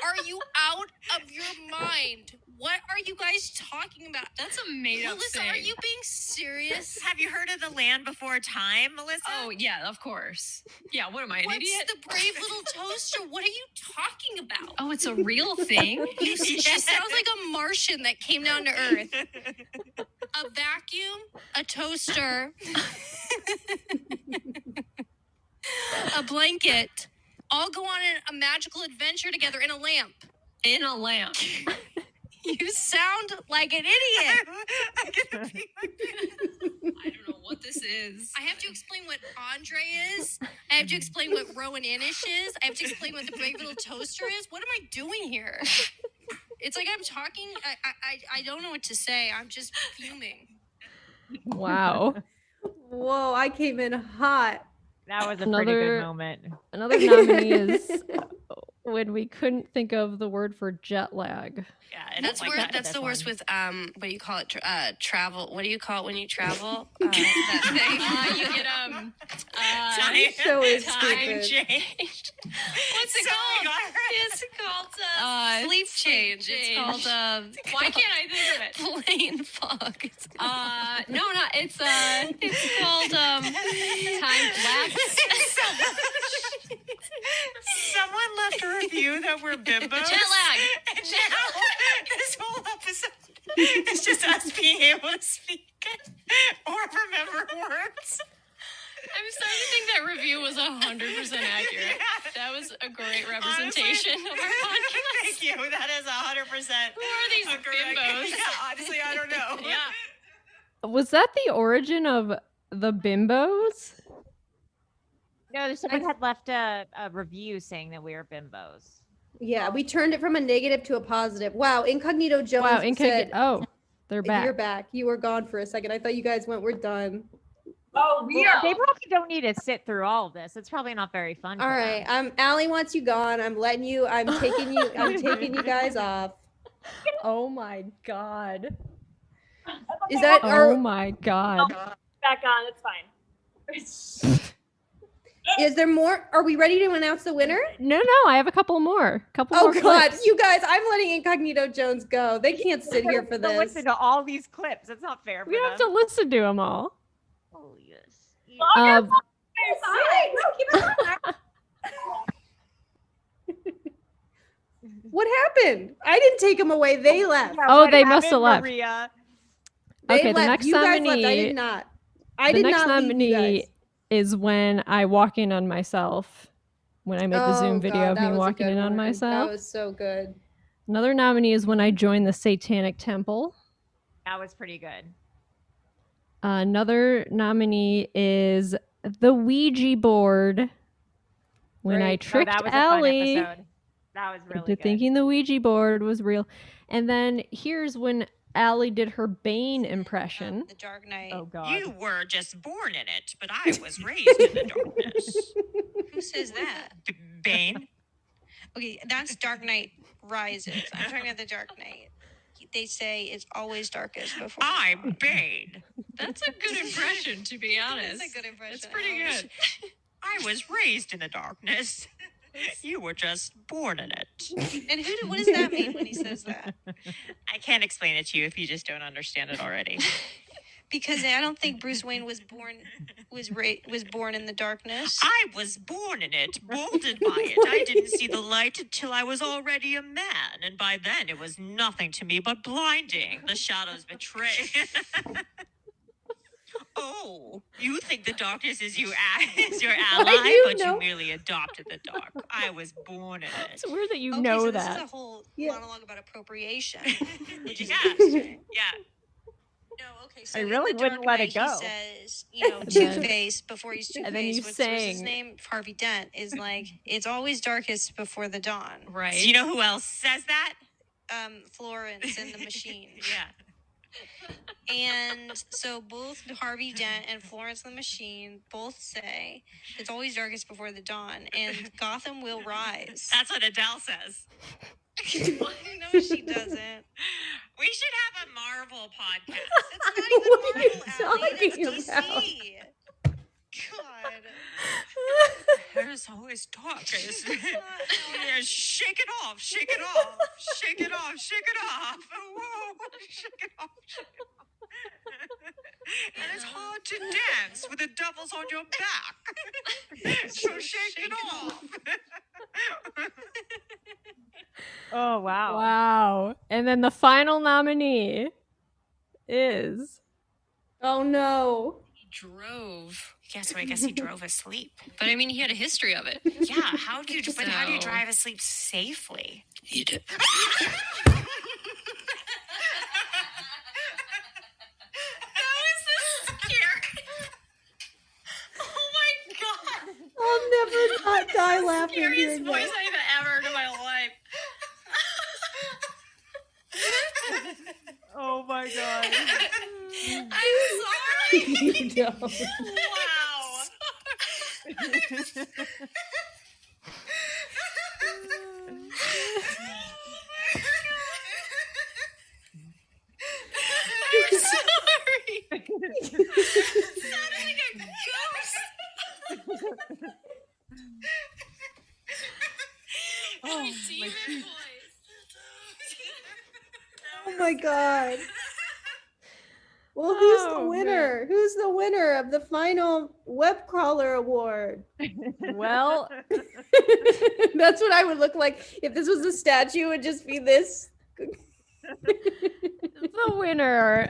are you out of your mind? What are you guys talking about? That's a made-up Melissa, saying. are you being serious? Have you heard of the Land Before Time, Melissa? Oh, yeah, of course. Yeah, what am I, an What's idiot? the brave little toaster? What are you talking about? Oh, it's a real thing? She sounds like a Martian that came down to Earth. A vacuum, a toaster, a blanket, all go on a magical adventure together in a lamp. In a lamp. You sound like an idiot. I don't know what this is. I have to explain what Andre is. I have to explain what Rowan Inish is. I have to explain what the brave little toaster is. What am I doing here? It's like I'm talking. I don't know what to say. I'm just fuming. Wow. Whoa, I came in hot. That was a pretty good moment. Another nominee is when we couldn't think of the word for jet lag. Yeah, That's like where. that. That's the worst with what do you call it? Travel. What do you call it when you travel? That thing. You get Time- Show is time stupid. change. What's it called? It's called sleep change. It's change. called Why can't I think of it? plain fuck. It's No, it's called time lapse. Someone left a review that we're bimbos. Jet lag. And now this whole episode is just us being able to speak or remember words. I'm starting to think that review was 100% accurate. That was a great representation of our podcast. Thank you. That is 100%. Who are these bimbos? Yeah, honestly, I don't know. Yeah. Was that the origin of the bimbos? No, someone had left a review saying that we were bimbos. Yeah, we turned it from a negative to a positive. Wow, Incognito Jones Wow, said, oh, they're back. You're back. You were gone for a second. I thought you guys went, we're done. Oh, we are. They probably don't need to sit through all of this. It's probably not very fun. All right. Allie wants you gone. I'm letting you, I'm taking you guys off. Oh my god. Is that Oh my god. Back on. It's fine. Is there more? Are we ready to announce the winner? No, I have a couple more. Oh more God, clips. you guys, I'm letting Incognito Jones go. They can't sit here for To this. listen to all these clips. It's not fair. We don't have to listen to them all. Oh yes. What happened? I didn't take them away. They left. Oh, they must have left. Maria? They Okay, the left. next You guys nominee. left. I did not. I the did next not leave you nominee guys. is when I walk in on myself. When I made the Zoom video God, of that me was a walking good in on one. myself. That was so good. Another nominee is when I joined the Satanic Temple. That was pretty good. Another nominee is the Ouija board. When I Great. tricked that was Allie a fun episode. That was really into good. thinking the Ouija board was real. And then here's when Allie did her Bane impression. The Dark Knight. Oh God. You were just born in it, but I was raised in the darkness. Who says that? Bane? Okay, that's Dark Knight Rises. I'm talking about the Dark Knight. They say it's always darkest before. I'm Bane. That's a good impression, to be honest. That's a good impression. It's pretty good. I was raised in the darkness. You were just born in it. And what does that mean when he says that? I can't explain it to you if you just don't understand it already. Because I don't think Bruce Wayne was born in the darkness. I was born in it, molded by it. I didn't see the light until I was already a man, and by then it was nothing to me but blinding. The shadows betray. Oh, you think the darkness is your ally, but you merely adopted the dark. I was born in it. It's weird that you Okay, know so that. This is a whole monologue about appropriation, which is Yeah. interesting. Yeah. No, okay. So I in really the wouldn't Dark let Knight, it go. He says, you know, And then- Two-Face before he's and then you Two-Face. What's his sang. name? Harvey Dent is like, it's always darkest before the dawn. Right. Do you know who else says that? Florence and the Machine. Yeah. And so both Harvey Dent and Florence and the Machine both say it's always darkest before the dawn, and Gotham will rise. That's what Adele says. No, she doesn't. We should have a Marvel podcast. What are you talking It's about? DC. God. There's always darkest. Yeah, shake it off, shake it off, shake it off, shake it off. Whoa, shake it off, shake it off. And it's hard to dance with the devils on your back. So shake it off. Oh wow. Wow. And then the final nominee is Oh no. He drove. Yeah, so I guess he drove asleep. But I mean, he had a history of it. Yeah, how do you So- drive asleep safely? He did. That was the scary. Oh my god. I'll never not die laughing. Scariest during voice that. I've ever heard in my life. Oh my god. I'm sorry. You don't. Wow. I'm sorry. Sounded like a ghost. Oh, My demon my voice. Oh my god. Well, who's the Oh, winner? Who's the winner of the final web crawler award? well, That's what I would look like if this was a statue. It would just be this. the winner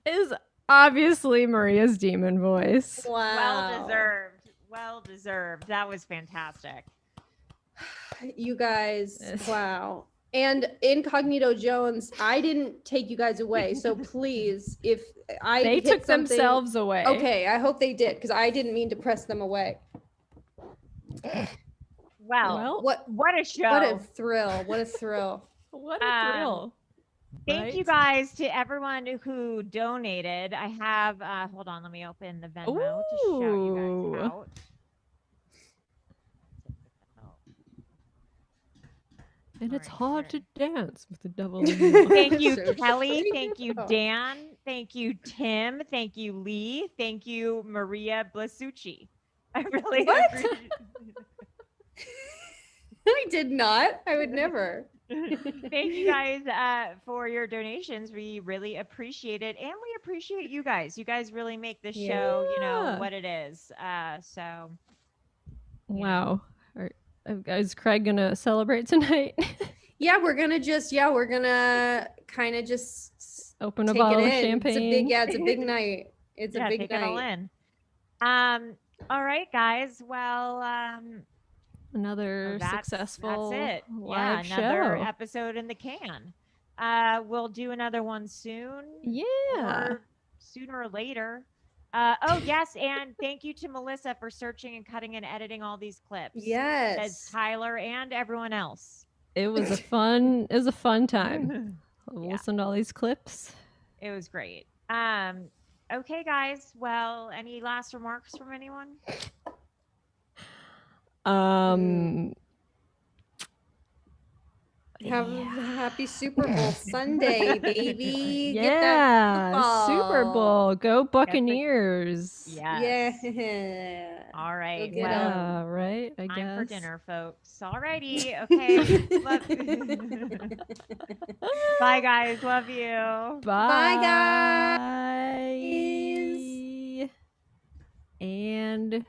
is obviously Maria's demon voice. Wow. Well deserved. Well deserved. That was fantastic. You guys, wow. And Incognito Jones, I didn't take you guys away. So please, if I They hit took something- themselves away. Okay, I hope they did because I didn't mean to press them away. Well, what a show. What a thrill. What a thrill. What a thrill. Thank you guys to everyone who donated. I have hold on, let me open the Venmo to shout you guys out. And it's hard to dance with the devil. Thank you, So Kelly. sweet. Thank you, Dan. Thank you, Tim. Thank you, Lee. Thank you, Maria Blasucci. I really What? appreciate- I did not. I would never. Thank you guys for your donations. We really appreciate it. And we appreciate you guys. You guys really make this show, you know, Yeah. what it is. So Wow. Is Craig gonna celebrate tonight? Yeah, we're gonna kind of just Open a take bottle it of in. champagne. It's a big night. It's yeah, a big take night. it all in. All right, guys. Well, Another that's successful it. live Yeah, another show. episode in the can. We'll do another one soon. Yeah. Or sooner or later. Oh yes, and thank you to Melissa for searching and cutting and editing all these clips. Yes. As Tyler and everyone else. It was a fun time. Listen to all these clips. It was great. Okay, guys. Well, any last remarks from anyone? Have a happy Super Bowl Sunday, baby. Get that Yeah, Super football. Bowl. Go Buccaneers. Yes. Yeah. All right. get Well, Yeah, right. I time for guess. dinner, folks. All righty. Okay. Bye, guys. Love you. Bye, guys. And